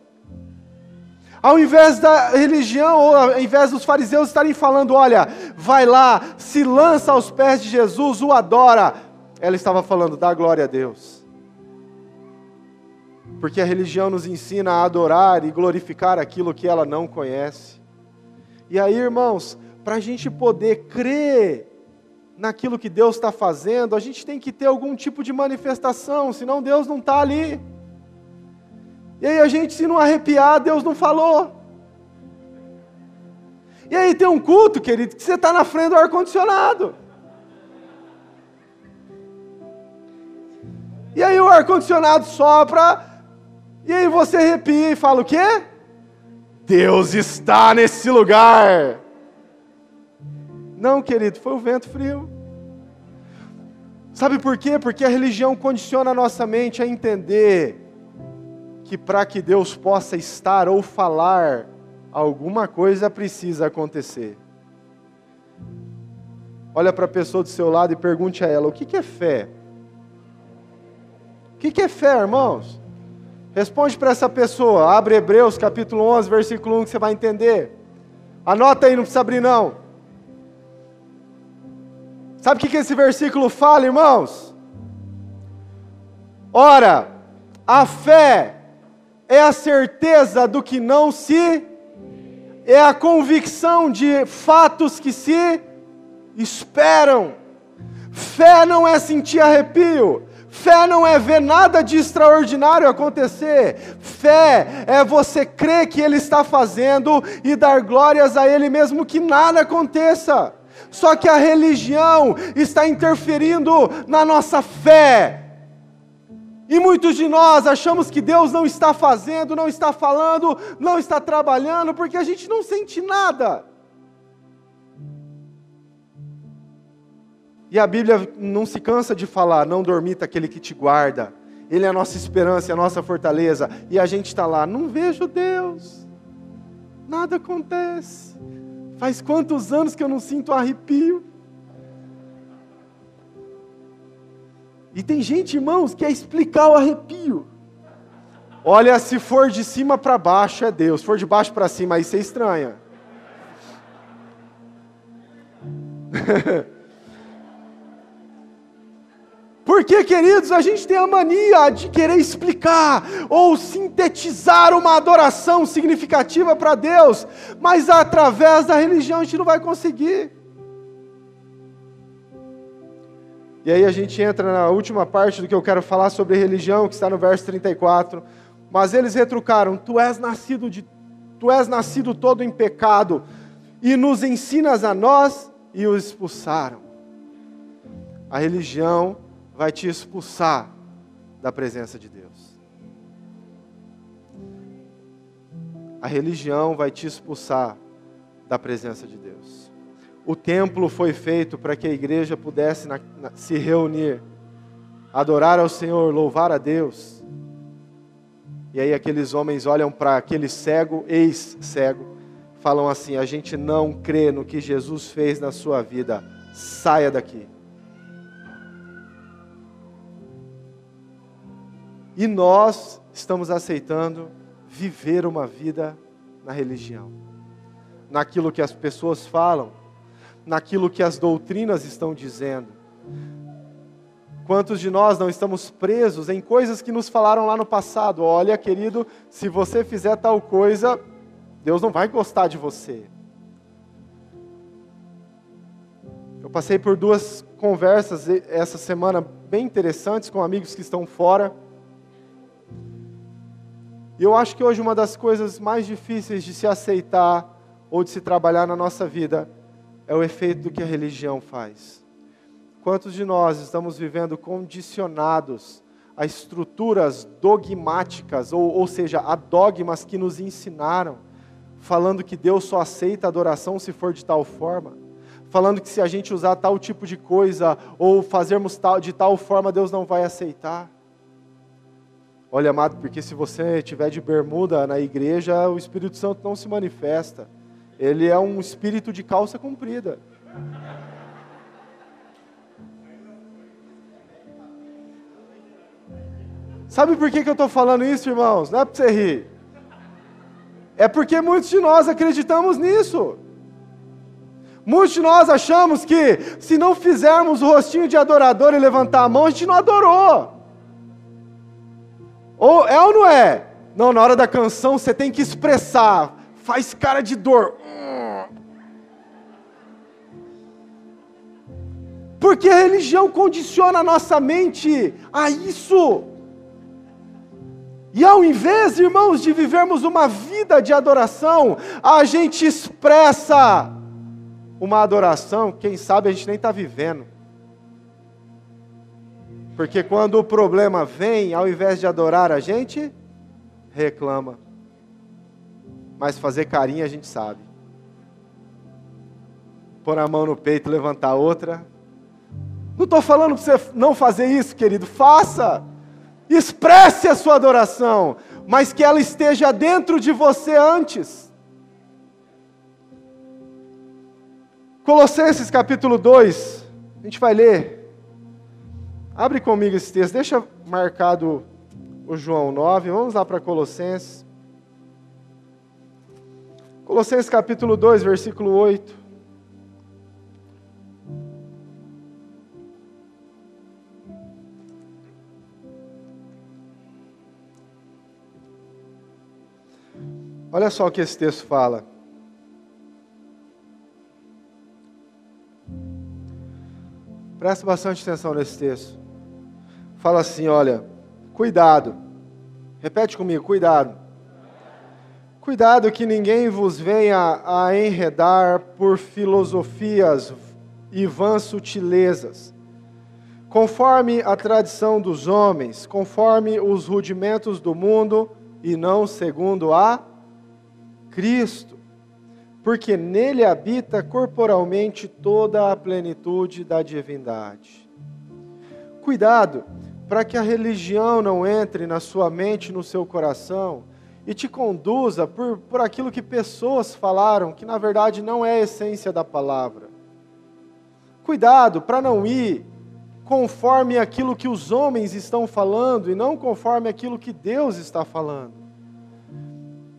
Ao invés da religião, ou ao invés dos fariseus estarem falando, olha, vai lá, se lança aos pés de Jesus, o adora. Ela estava falando, dá glória a Deus. Porque a religião nos ensina a adorar e glorificar aquilo que ela não conhece. E aí, irmãos, para a gente poder crer naquilo que Deus está fazendo, a gente tem que ter algum tipo de manifestação, senão Deus não está ali. E aí a gente, se não arrepiar, Deus não falou. E aí tem um culto, querido, que você está na frente do ar-condicionado. E aí o ar-condicionado sopra, e aí você arrepia e fala o quê? Deus está nesse lugar. Não, querido, foi o vento frio. Sabe por quê? Porque a religião condiciona a nossa mente a entender que para que Deus possa estar ou falar, alguma coisa precisa acontecer. Olha para a pessoa do seu lado e pergunte a ela, o que é fé? O que é fé, irmãos? Responde para essa pessoa, abre Hebreus capítulo 11, versículo 1, que você vai entender. Anota aí, não precisa abrir não. Sabe o que esse versículo fala, irmãos? Ora, a fé é a certeza do que não se... é a convicção de fatos que se esperam. Fé não é sentir arrepio. Fé não é ver nada de extraordinário acontecer. Fé é você crer que Ele está fazendo e dar glórias a Ele mesmo que nada aconteça. Só que a religião está interferindo na nossa fé. E muitos de nós achamos que Deus não está fazendo, não está falando, não está trabalhando, porque a gente não sente nada. E a Bíblia não se cansa de falar, não dormita aquele que te guarda. Ele é a nossa esperança, é a nossa fortaleza. E a gente está lá, não vejo Deus. Nada acontece. Faz quantos anos que eu não sinto arrepio? E tem gente, irmãos, que quer explicar o arrepio. Olha, se for de cima para baixo é Deus, se for de baixo para cima, aí você estranha. Porque, queridos, a gente tem a mania de querer explicar ou sintetizar uma adoração significativa para Deus, mas através da religião a gente não vai conseguir. E aí a gente entra na última parte do que eu quero falar sobre religião, que está no verso 34. Mas eles retrucaram, tu és nascido todo em pecado, e nos ensinas a nós, e o expulsaram. A religião vai te expulsar da presença de Deus. A religião vai te expulsar da presença de Deus. O templo foi feito para que a igreja pudesse se reunir, adorar ao Senhor, louvar a Deus. E aí aqueles homens olham para aquele cego, ex-cego, falam assim, a gente não crê no que Jesus fez na sua vida, saia daqui. E nós estamos aceitando viver uma vida na religião, naquilo que as pessoas falam, naquilo que as doutrinas estão dizendo. Quantos de nós não estamos presos em coisas que nos falaram lá no passado? Olha, querido, se você fizer tal coisa, Deus não vai gostar de você. Eu passei por 2 conversas essa semana bem interessantes com amigos que estão fora. E eu acho que hoje uma das coisas mais difíceis de se aceitar ou de se trabalhar na nossa vida é o efeito do que a religião faz. Quantos de nós estamos vivendo condicionados a estruturas dogmáticas, ou seja, a dogmas que nos ensinaram, falando que Deus só aceita adoração se for de tal forma, falando que se a gente usar tal tipo de coisa, ou fazermos de tal forma, Deus não vai aceitar. Olha, amado, porque se você estiver de bermuda na igreja, o Espírito Santo não se manifesta. Ele é um espírito de calça comprida. Sabe por que eu estou falando isso, irmãos? Não é para você rir. É porque muitos de nós acreditamos nisso. Muitos de nós achamos que se não fizermos o rostinho de adorador e levantar a mão, a gente não adorou. Ou não é? Não, na hora da canção você tem que expressar. Faz cara de dor. Porque a religião condiciona a nossa mente a isso. E ao invés, irmãos, de vivermos uma vida de adoração, a gente expressa uma adoração, quem sabe a gente nem está vivendo. Porque quando o problema vem, ao invés de adorar, a gente reclama. Mas fazer carinho a gente sabe. Pôr a mão no peito e levantar a outra. Não estou falando para você não fazer isso, querido. Faça. Expresse a sua adoração, mas que ela esteja dentro de você antes. Colossenses capítulo 2, a gente vai ler. Abre comigo esse texto, deixa marcado o João 9, vamos lá para Colossenses. Colossenses capítulo 2, versículo 8. Olha só o que esse texto fala. Presta bastante atenção nesse texto. Fala assim, olha, cuidado. Repete comigo, cuidado. Cuidado que ninguém vos venha a enredar por filosofias e vãs sutilezas, conforme a tradição dos homens, conforme os rudimentos do mundo, e não segundo a Cristo, porque nele habita corporalmente toda a plenitude da divindade. Cuidado, para que a religião não entre na sua mente, no seu coração, e te conduza por aquilo que pessoas falaram, que na verdade não é a essência da palavra. Cuidado, para não ir conforme aquilo que os homens estão falando, e não conforme aquilo que Deus está falando.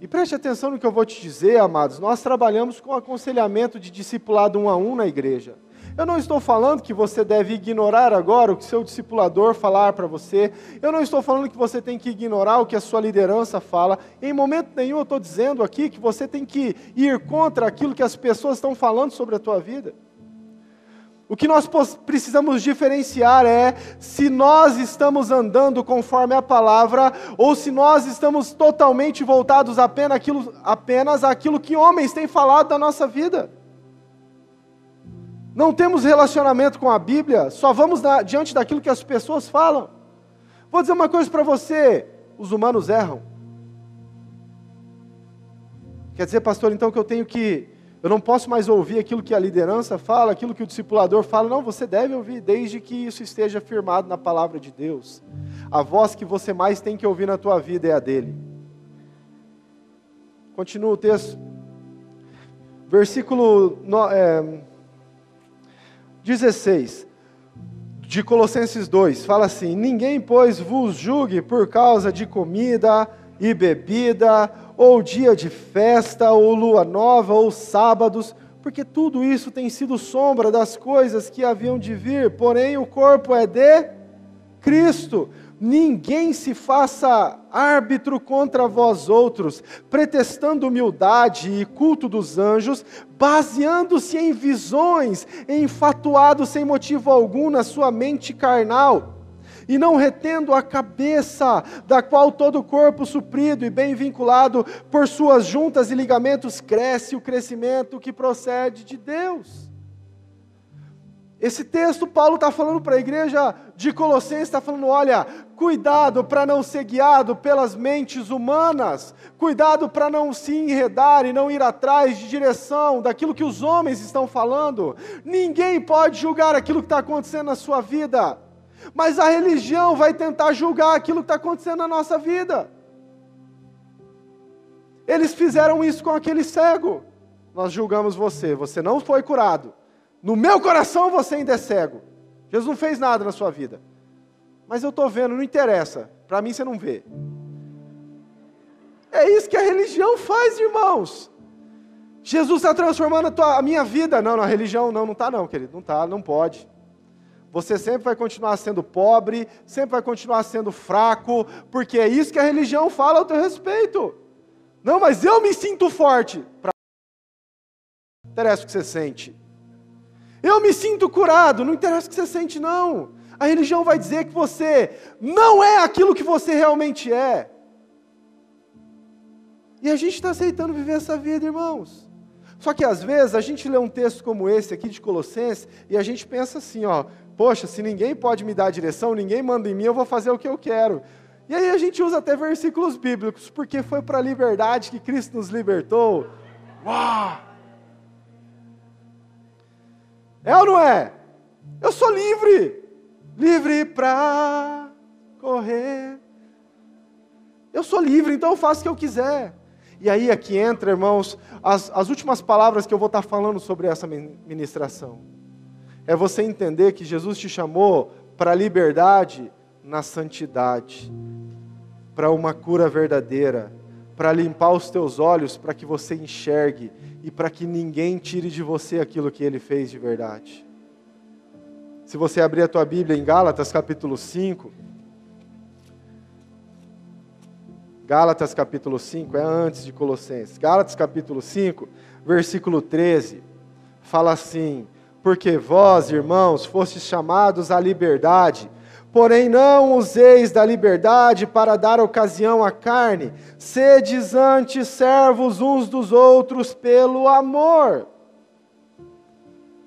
E preste atenção no que eu vou te dizer, amados, nós trabalhamos com aconselhamento de discipulado 1 a 1 na igreja. Eu não estou falando que você deve ignorar agora o que seu discipulador falar para você, eu não estou falando que você tem que ignorar o que a sua liderança fala, em momento nenhum eu estou dizendo aqui que você tem que ir contra aquilo que as pessoas estão falando sobre a tua vida. O que nós precisamos diferenciar é se nós estamos conforme a palavra ou se nós estamos totalmente voltados apenas àquilo que homens têm falado da nossa vida. Não temos relacionamento com a Bíblia, só vamos diante daquilo que as pessoas falam. Vou dizer uma coisa para você, os humanos erram. Quer dizer, pastor, então que eu não posso mais ouvir aquilo que a liderança fala, aquilo que o discipulador fala. Não, você deve ouvir, desde que isso esteja firmado na palavra de Deus. A voz que você mais tem que ouvir na tua vida é a dele. Continua o texto. Versículo 16, de Colossenses 2, fala assim: ninguém, pois, vos julgue por causa de comida e bebida, ou dia de festa, ou lua nova, ou sábados, porque tudo isso tem sido sombra das coisas que haviam de vir, porém o corpo é de Cristo. Ninguém se faça árbitro contra vós outros, pretextando humildade e culto dos anjos, baseando-se em visões, enfatuado sem motivo algum na sua mente carnal, e não retendo a cabeça, da qual todo o corpo suprido e bem vinculado por suas juntas e ligamentos cresce o crescimento que procede de Deus. Esse texto, Paulo está falando para a igreja de Colossenses, está falando, olha, cuidado para não ser guiado pelas mentes humanas, cuidado para não se enredar e não ir atrás de direção daquilo que os homens estão falando. Ninguém pode julgar aquilo que está acontecendo na sua vida, mas a religião vai tentar julgar aquilo que está acontecendo na nossa vida. Eles fizeram isso com aquele cego. Nós julgamos você, você não foi curado. No meu coração você ainda é cego. Jesus não fez nada na sua vida. Mas eu estou vendo, não interessa. Para mim você não vê. É isso que a religião faz, irmãos. Jesus está transformando a minha vida. Não, na religião não está não, querido. Não está, não pode. Você sempre vai continuar sendo pobre, sempre vai continuar sendo fraco, porque é isso que a religião fala ao teu respeito. Não, mas eu me sinto forte. Não interessa o que você sente. Eu me sinto curado, não interessa o que você sente não. A religião vai dizer que você não é aquilo que você realmente é. E a gente está aceitando viver essa vida, irmãos. Só que às vezes a gente lê um texto como esse aqui de Colossenses e a gente pensa assim, ó, poxa, se ninguém pode me dar a direção, ninguém manda em mim, eu vou fazer o que eu quero. E aí a gente usa até versículos bíblicos, porque foi para a liberdade que Cristo nos libertou. Uau! É ou não é? Eu sou livre. Livre para correr. Eu sou livre, então eu faço o que eu quiser. E aí aqui entra, irmãos, as últimas palavras que eu vou estar falando sobre essa ministração. É você entender que Jesus te chamou para a liberdade na santidade. Para uma cura verdadeira. Para limpar os teus olhos, para que você enxergue. E para que ninguém tire de você aquilo que Ele fez de verdade. Se você abrir a tua Bíblia em Gálatas capítulo 5, Gálatas capítulo 5, é antes de Colossenses, Gálatas capítulo 5, versículo 13, fala assim, porque vós, irmãos, fostes chamados à liberdade, porém não useis da liberdade para dar ocasião à carne, sedes antes servos uns dos outros pelo amor.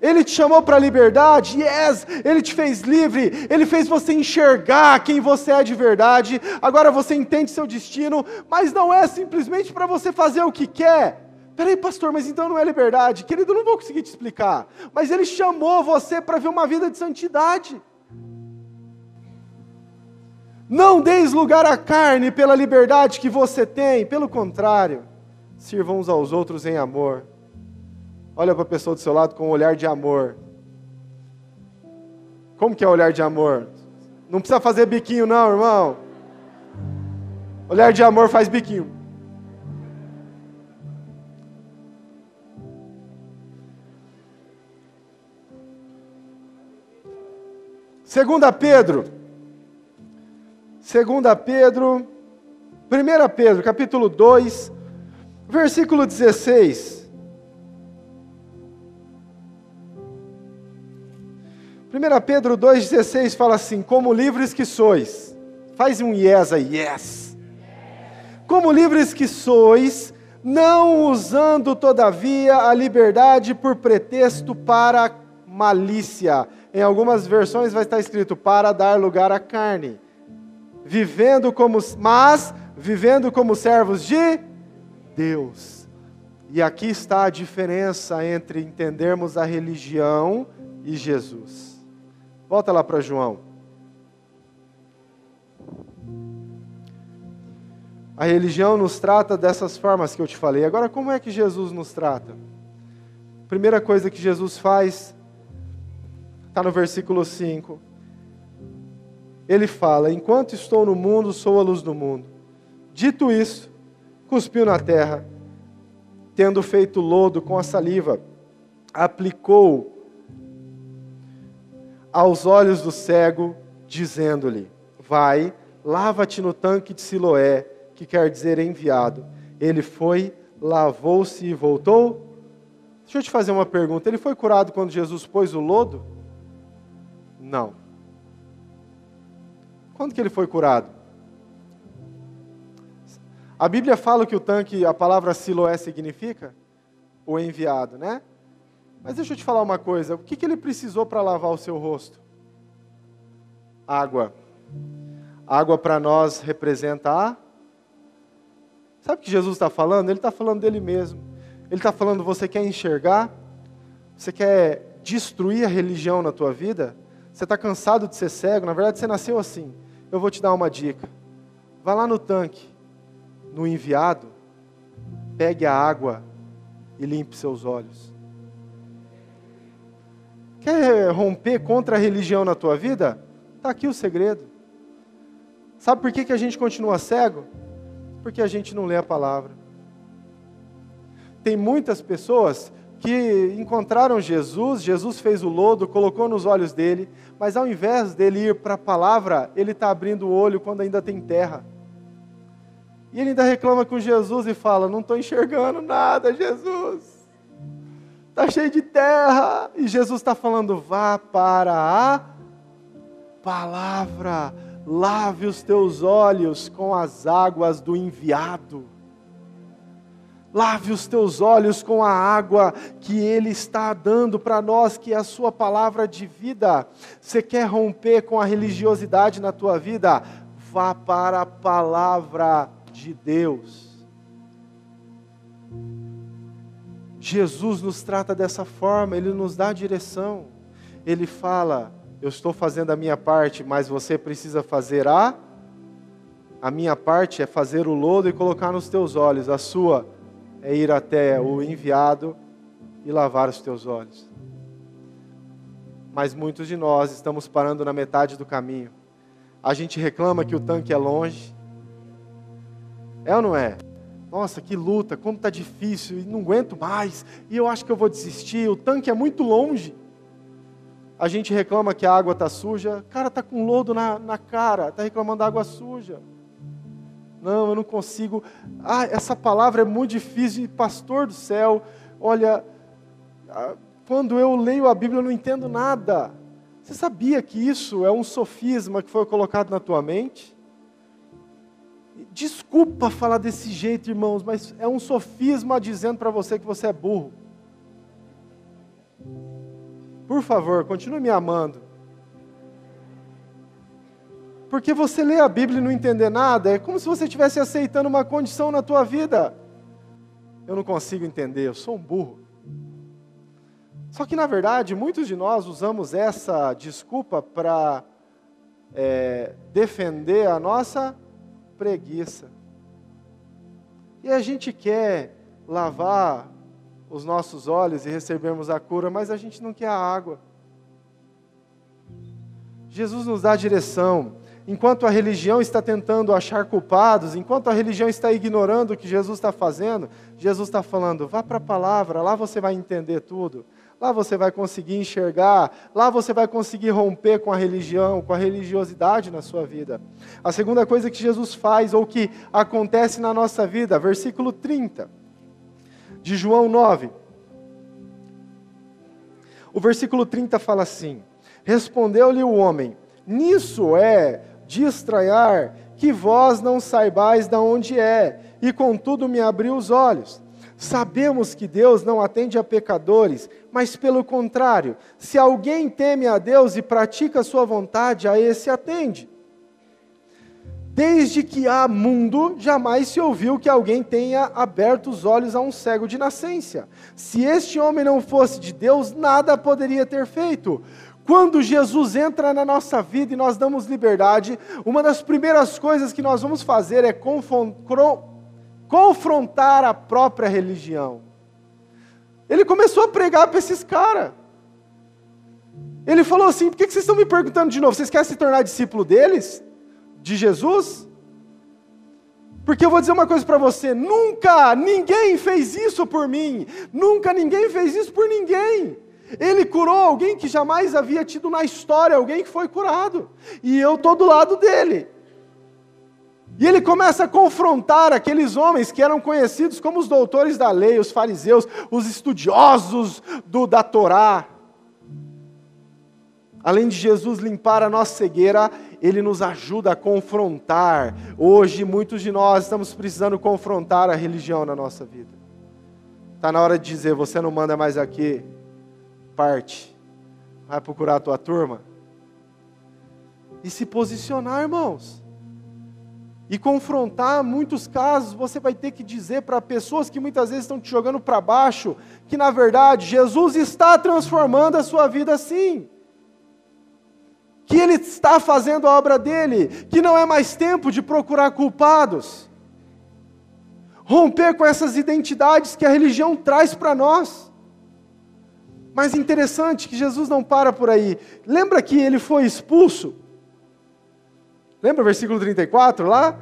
Ele te chamou para a liberdade, yes, Ele te fez livre, Ele fez você enxergar quem você é de verdade, agora você entende seu destino, mas não é simplesmente para você fazer o que quer. Peraí, pastor, mas então não é liberdade? Querido, eu não vou conseguir te explicar, mas Ele chamou você para ver uma vida de santidade. Não deis lugar à carne pela liberdade que você tem, pelo contrário, sirvam uns aos outros em amor. Olha para a pessoa do seu lado com um olhar de amor. Como que é o olhar de amor? Não precisa fazer biquinho não, irmão. Olhar de amor faz biquinho. Segunda Pedro, 1 Pedro, capítulo 2, versículo 16. 1 Pedro 2,16 fala assim, como livres que sois, faz um yes aí, yes. Como livres que sois, não usando todavia a liberdade por pretexto para malícia. Em algumas versões vai estar escrito, para dar lugar à carne. Vivendo como servos de Deus. E aqui está a diferença entre entendermos a religião e Jesus. Volta lá para João. A religião nos trata dessas formas que eu te falei. Agora, como é que Jesus nos trata? Primeira coisa que Jesus faz, está no versículo 5. Ele fala, enquanto estou no mundo, sou a luz do mundo. Dito isso, cuspiu na terra, tendo feito lodo com a saliva, aplicou aos olhos do cego, dizendo-lhe, vai, lava-te no tanque de Siloé, que quer dizer enviado. Ele foi, lavou-se e voltou. Deixa eu te fazer uma pergunta, ele foi curado quando Jesus pôs o lodo? Não. Quando que ele foi curado? A Bíblia fala que o tanque, a palavra Siloé significa o enviado, né? Mas deixa eu te falar uma coisa, o que ele precisou para lavar o seu rosto? Água. Água para nós representa a... Sabe o que Jesus está falando? Ele está falando dele mesmo. Ele está falando, você quer enxergar? Você quer destruir a religião na tua vida? Você está cansado de ser cego? Na verdade, você nasceu assim. Eu vou te dar uma dica. Vá lá no tanque, no enviado, pegue a água e limpe seus olhos. Quer romper contra a religião na tua vida? Está aqui o segredo. Sabe por que a gente continua cego? Porque a gente não lê a palavra. Tem muitas pessoas que encontraram Jesus, Jesus fez o lodo, colocou nos olhos dele, mas ao invés dele ir para a palavra, ele está abrindo o olho quando ainda tem terra. E ele ainda reclama com Jesus e fala, não estou enxergando nada, Jesus. Está cheio de terra. E Jesus está falando, vá para a palavra, lave os teus olhos com as águas do enviado. Lave os teus olhos com a água que Ele está dando para nós, que é a sua palavra de vida. Você quer romper com a religiosidade na tua vida? Vá para a palavra de Deus. Jesus nos trata dessa forma, Ele nos dá direção. Ele fala, eu estou fazendo a minha parte, mas você precisa fazer a minha parte é fazer o lodo e colocar nos teus olhos, a sua é ir até o enviado e lavar os teus olhos. Mas muitos de nós estamos parando na metade do caminho. A gente reclama que o tanque é longe. É ou não é? Nossa, que luta, como está difícil, e não aguento mais, e eu acho que eu vou desistir, o tanque é muito longe. A gente reclama que a água está suja, cara, está com lodo na cara, está reclamando da água suja. Não, eu não consigo. Essa palavra é muito difícil. Pastor do céu, olha, quando eu leio a Bíblia eu não entendo nada. Você sabia que isso é um sofisma que foi colocado na tua mente? Desculpa falar desse jeito, irmãos, mas é um sofisma dizendo para você que você é burro. Por favor, continue me amando. Porque você lê a Bíblia e não entender nada, é como se você estivesse aceitando uma condição na tua vida. Eu não consigo entender, eu sou um burro. Só que, na verdade, muitos de nós usamos essa desculpa para defender a nossa preguiça. E a gente quer lavar os nossos olhos e recebermos a cura, mas a gente não quer a água. Jesus nos dá a direção. Enquanto a religião está tentando achar culpados, enquanto a religião está ignorando o que Jesus está fazendo, Jesus está falando, vá para a palavra, lá você vai entender tudo. Lá você vai conseguir enxergar, lá você vai conseguir romper com a religião, com a religiosidade na sua vida. A segunda coisa que Jesus faz, ou que acontece na nossa vida, versículo 30, de João 9. O versículo 30 fala assim, respondeu-lhe o homem, nisso é de estranhar que vós não saibais de onde é, e contudo me abriu os olhos. Sabemos que Deus não atende a pecadores, mas pelo contrário, se alguém teme a Deus e pratica a sua vontade, a esse atende. Desde que há mundo, jamais se ouviu que alguém tenha aberto os olhos a um cego de nascença. Se este homem não fosse de Deus, nada poderia ter feito. Quando Jesus entra na nossa vida e nós damos liberdade, uma das primeiras coisas que nós vamos fazer é confrontar a própria religião. Ele começou a pregar para esses caras. Ele falou assim, por que vocês estão me perguntando de novo? Vocês querem se tornar discípulo deles? De Jesus? Porque eu vou dizer uma coisa para você, nunca ninguém fez isso por mim, nunca ninguém fez isso por ninguém. Ele curou alguém que jamais havia tido na história, alguém que foi curado. E eu estou do lado dele. E ele começa a confrontar aqueles homens que eram conhecidos como os doutores da lei, os fariseus, os estudiosos da Torá. Além de Jesus limpar a nossa cegueira, Ele nos ajuda a confrontar. Hoje, muitos de nós estamos precisando confrontar a religião na nossa vida. Está na hora de dizer, você não manda mais aqui. parte, vai procurar a tua turma e se posicionar, irmãos. E confrontar muitos casos, você vai ter que dizer para pessoas que muitas vezes estão te jogando para baixo, que na verdade Jesus está transformando a sua vida sim. Que Ele está fazendo a obra dEle, que não é mais tempo de procurar culpados. Romper com essas identidades que a religião traz para nós. Mas interessante que Jesus não para por aí. Lembra que Ele foi expulso? Lembra o versículo 34 lá?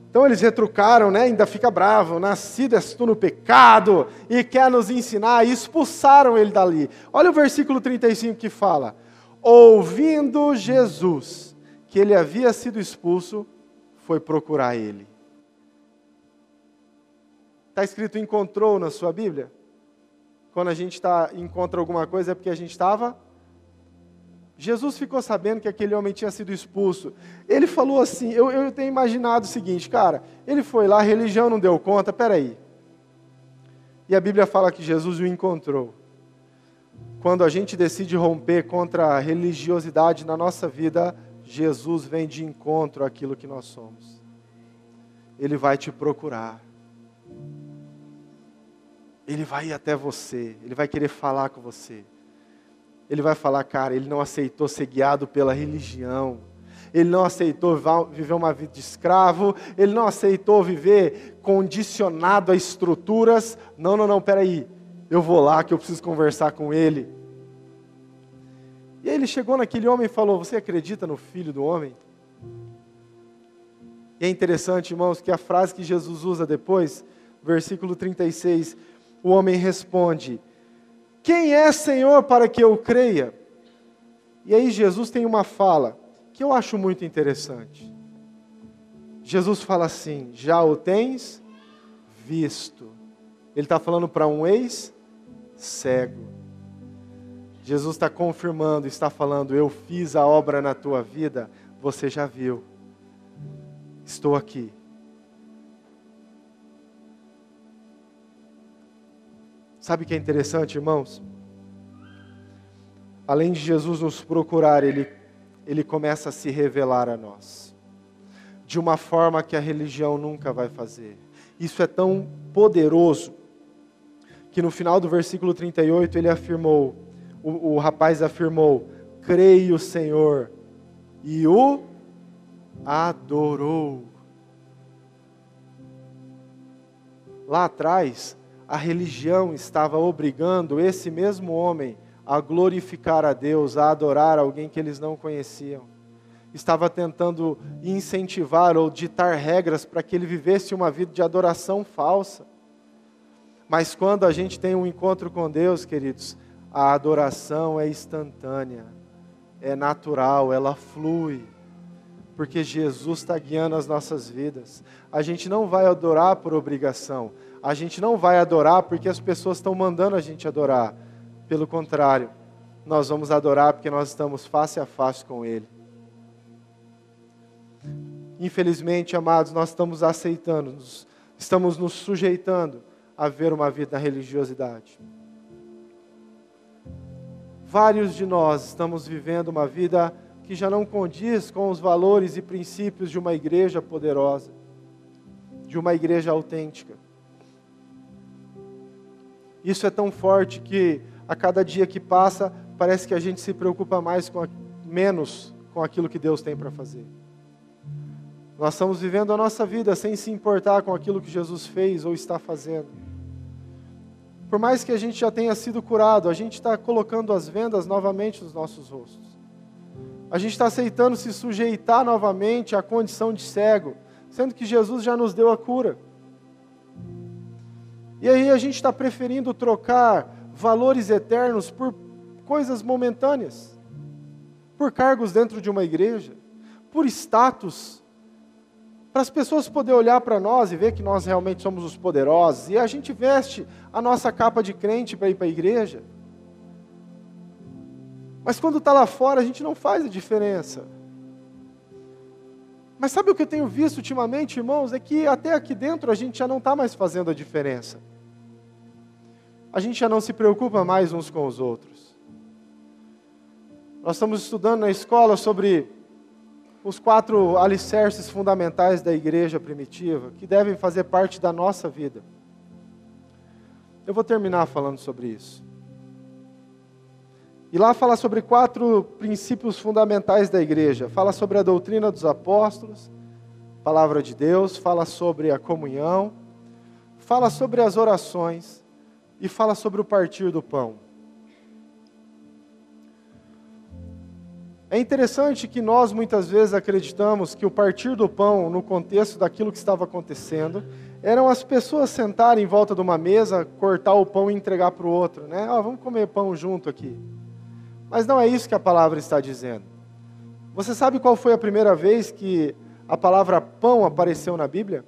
Então eles retrucaram, né? Ainda fica bravo, nascido és tu no pecado, e quer nos ensinar, e expulsaram ele dali. Olha o versículo 35 que fala: ouvindo Jesus que ele havia sido expulso, foi procurar ele. Está escrito encontrou na sua Bíblia? Quando a gente encontra alguma coisa é porque a gente estava... Jesus ficou sabendo que aquele homem tinha sido expulso. Ele falou assim, eu tenho imaginado o seguinte, cara, ele foi lá, a religião não deu conta, peraí. E a Bíblia fala que Jesus o encontrou. Quando a gente decide romper contra a religiosidade na nossa vida, Jesus vem de encontro àquilo que nós somos. Ele vai te procurar. Ele vai ir até você, ele vai querer falar com você. Ele vai falar, cara, ele não aceitou ser guiado pela religião. Ele não aceitou viver uma vida de escravo. Ele não aceitou viver condicionado a estruturas. Não, peraí. Eu vou lá que eu preciso conversar com ele. E aí ele chegou naquele homem e falou, você acredita no Filho do Homem? E é interessante, irmãos, que a frase que Jesus usa depois, versículo 36, o homem responde, quem é Senhor para que eu creia? E aí Jesus tem uma fala que eu acho muito interessante. Jesus fala assim, já o tens visto. Ele está falando para um ex-cego. Jesus está confirmando, está falando, eu fiz a obra na tua vida, você já viu. Estou aqui. Sabe o que é interessante, irmãos? Além de Jesus nos procurar, Ele começa a se revelar a nós. De uma forma que a religião nunca vai fazer. Isso é tão poderoso, que no final do versículo 38, ele afirmou, o rapaz afirmou, creio, Senhor, e o adorou. Lá atrás, a religião estava obrigando esse mesmo homem a glorificar a Deus, a adorar alguém que eles não conheciam. Estava tentando incentivar ou ditar regras para que ele vivesse uma vida de adoração falsa. Mas quando a gente tem um encontro com Deus, queridos, a adoração é instantânea, é natural, ela flui. Porque Jesus está guiando as nossas vidas. A gente não vai adorar por obrigação. A gente não vai adorar porque as pessoas estão mandando a gente adorar. Pelo contrário, nós vamos adorar porque nós estamos face a face com Ele. Infelizmente, amados, nós estamos aceitando, estamos nos sujeitando a ver uma vida na religiosidade. Vários de nós estamos vivendo uma vida que já não condiz com os valores e princípios de uma igreja poderosa, de uma igreja autêntica. Isso é tão forte que a cada dia que passa, parece que a gente se preocupa menos com aquilo que Deus tem para fazer. Nós estamos vivendo a nossa vida sem se importar com aquilo que Jesus fez ou está fazendo. Por mais que a gente já tenha sido curado, a gente está colocando as vendas novamente nos nossos rostos. A gente está aceitando se sujeitar novamente à condição de cego, sendo que Jesus já nos deu a cura. E aí a gente está preferindo trocar valores eternos por coisas momentâneas, por cargos dentro de uma igreja, por status, para as pessoas poderem olhar para nós e ver que nós realmente somos os poderosos, e a gente veste a nossa capa de crente para ir para a igreja. Mas quando está lá fora, a gente não faz a diferença. Mas sabe o que eu tenho visto ultimamente, irmãos? É que até aqui dentro a gente já não está mais fazendo a diferença. A gente já não se preocupa mais uns com os outros. Nós estamos estudando na escola sobre os 4 alicerces fundamentais da igreja primitiva, que devem fazer parte da nossa vida. Eu vou terminar falando sobre isso. E lá fala sobre 4 princípios fundamentais da igreja. Fala sobre a doutrina dos apóstolos, palavra de Deus, fala sobre a comunhão, fala sobre as orações e fala sobre o partir do pão. É interessante que nós muitas vezes acreditamos que o partir do pão, no contexto daquilo que estava acontecendo, eram as pessoas sentarem em volta de uma mesa, cortar o pão e entregar para o outro, né? Vamos comer pão junto aqui. Mas não é isso que a palavra está dizendo. Você sabe qual foi a primeira vez que a palavra pão apareceu na Bíblia?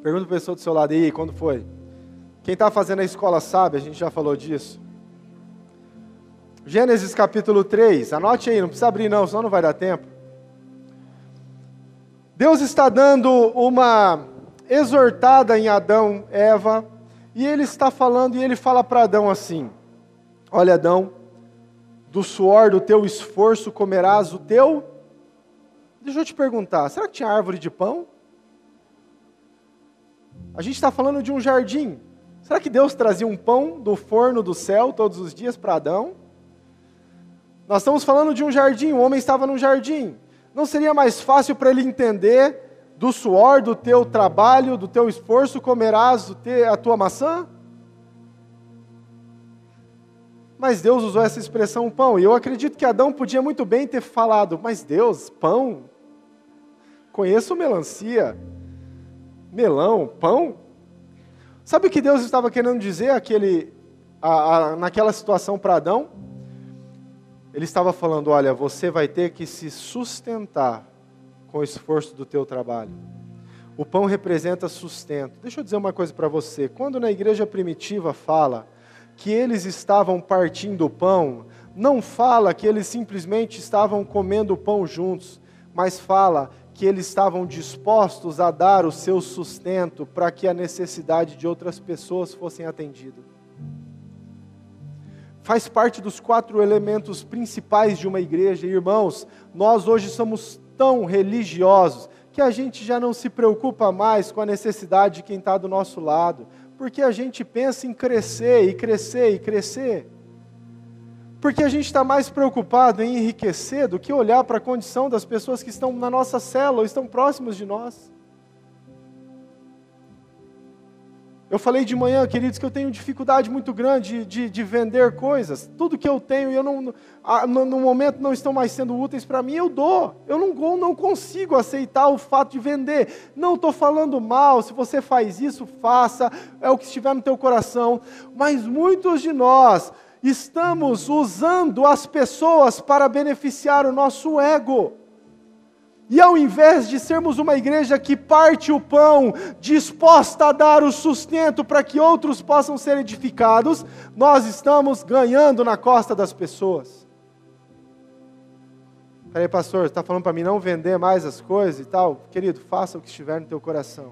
Pergunta para a pessoa do seu lado aí, quando foi? Quem está fazendo a escola sabe, a gente já falou disso. Gênesis capítulo 3, anote aí, não precisa abrir não, senão não vai dar tempo. Deus está dando uma exortada em Adão, Eva, e ele está falando, e ele fala para Adão assim: olha, Adão, do suor do teu esforço comerás o teu... Deixa eu te perguntar, será que tinha árvore de pão? A gente está falando de um jardim. Será que Deus trazia um pão do forno do céu todos os dias para Adão? Nós estamos falando de um jardim, o homem estava num jardim. Não seria mais fácil para ele entender: do suor do teu trabalho, do teu esforço, comerás a tua maçã? Mas Deus usou essa expressão pão, e eu acredito que Adão podia muito bem ter falado: mas Deus, pão? Conheço melancia, melão, pão? Sabe o que Deus estava querendo dizer naquela situação para Adão? Ele estava falando: olha, você vai ter que se sustentar com o esforço do teu trabalho. O pão representa sustento. Deixa eu dizer uma coisa para você. Quando na igreja primitiva fala que eles estavam partindo o pão, não fala que eles simplesmente estavam comendo o pão juntos, mas fala que eles estavam dispostos a dar o seu sustento para que a necessidade de outras pessoas fossem atendidas. Faz parte dos 4 elementos principais de uma igreja. Irmãos, nós hoje somos tão religiosos que a gente já não se preocupa mais com a necessidade de quem está do nosso lado, porque a gente pensa em crescer e crescer e crescer. Porque a gente está mais preocupado em enriquecer do que olhar para a condição das pessoas que estão na nossa célula, estão próximos de nós. Eu falei de manhã, queridos, que eu tenho dificuldade muito grande de vender coisas. Tudo que eu tenho, no momento não estão mais sendo úteis para mim, eu dou. Eu não consigo aceitar o fato de vender. Não estou falando mal, se você faz isso, faça, é o que estiver no teu coração. Mas muitos de nós estamos usando as pessoas para beneficiar o nosso ego. E ao invés de sermos uma igreja que parte o pão, disposta a dar o sustento para que outros possam ser edificados, nós estamos ganhando na costa das pessoas. Peraí, pastor, você está falando para mim não vender mais as coisas e tal? Querido, faça o que estiver no teu coração.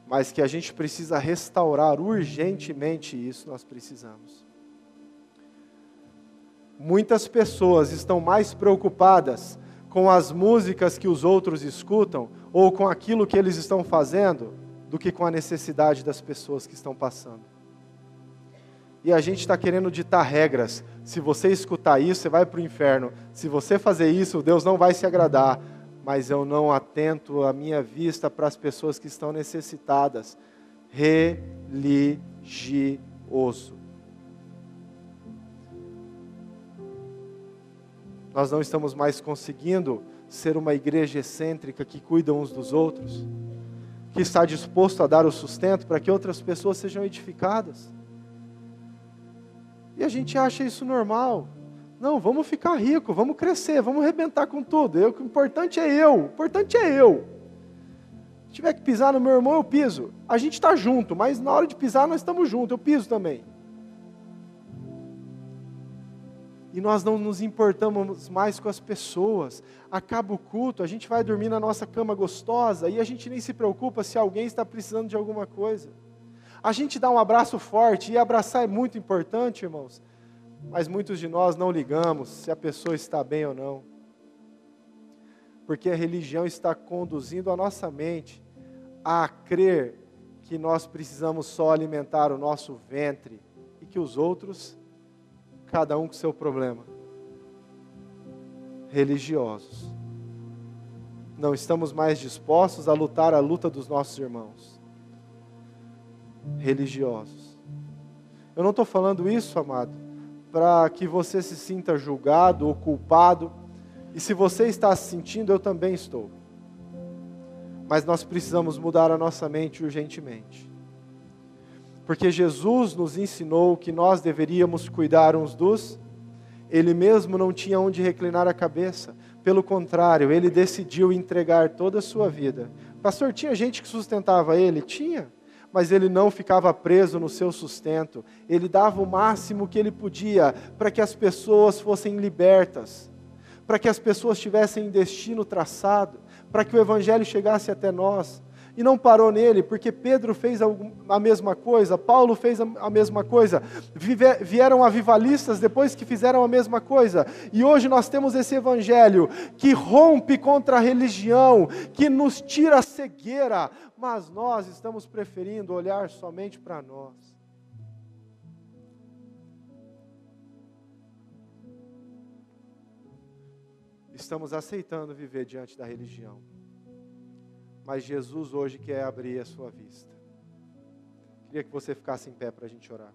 Mas que a gente precisa restaurar urgentemente isso, nós precisamos. Muitas pessoas estão mais preocupadas com as músicas que os outros escutam, ou com aquilo que eles estão fazendo, do que com a necessidade das pessoas que estão passando. E a gente está querendo ditar regras. Se você escutar isso, você vai para o inferno. Se você fazer isso, Deus não vai se agradar. Mas eu não atento a minha vista para as pessoas que estão necessitadas. Religioso. Nós não estamos mais conseguindo ser uma igreja excêntrica que cuida uns dos outros, que está disposto a dar o sustento para que outras pessoas sejam edificadas. E a gente acha isso normal. Não, vamos ficar rico, vamos crescer, vamos arrebentar com tudo. O importante é eu, o importante é eu. Se tiver que pisar no meu irmão, eu piso. A gente está junto, mas na hora de pisar nós estamos juntos, eu piso também. E nós não nos importamos mais com as pessoas. Acaba o culto, a gente vai dormir na nossa cama gostosa e a gente nem se preocupa se alguém está precisando de alguma coisa. A gente dá um abraço forte, e abraçar é muito importante, irmãos, mas muitos de nós não ligamos se a pessoa está bem ou não, porque a religião está conduzindo a nossa mente a crer que nós precisamos só alimentar o nosso ventre e que os outros, cada um com seu problema. Religiosos. Não estamos mais dispostos a lutar a luta dos nossos irmãos. Religiosos. Eu não estou falando isso, amado, para que você se sinta julgado ou culpado. E se você está se sentindo, eu também estou. Mas nós precisamos mudar a nossa mente urgentemente. Porque Jesus nos ensinou que nós deveríamos cuidar uns dos. Ele mesmo não tinha onde reclinar a cabeça. Pelo contrário, ele decidiu entregar toda a sua vida. Pastor, tinha gente que sustentava ele? Tinha. Mas ele não ficava preso no seu sustento. Ele dava o máximo que ele podia para que as pessoas fossem libertas, para que as pessoas tivessem destino traçado, para que o Evangelho chegasse até nós. E não parou nele, porque Pedro fez a mesma coisa, Paulo fez a mesma coisa, vieram avivalistas depois que fizeram a mesma coisa, e hoje nós temos esse Evangelho que rompe contra a religião, que nos tira a cegueira, mas nós estamos preferindo olhar somente para nós. Estamos aceitando viver diante da religião. Mas Jesus hoje quer abrir a sua vista. Queria que você ficasse em pé para a gente orar.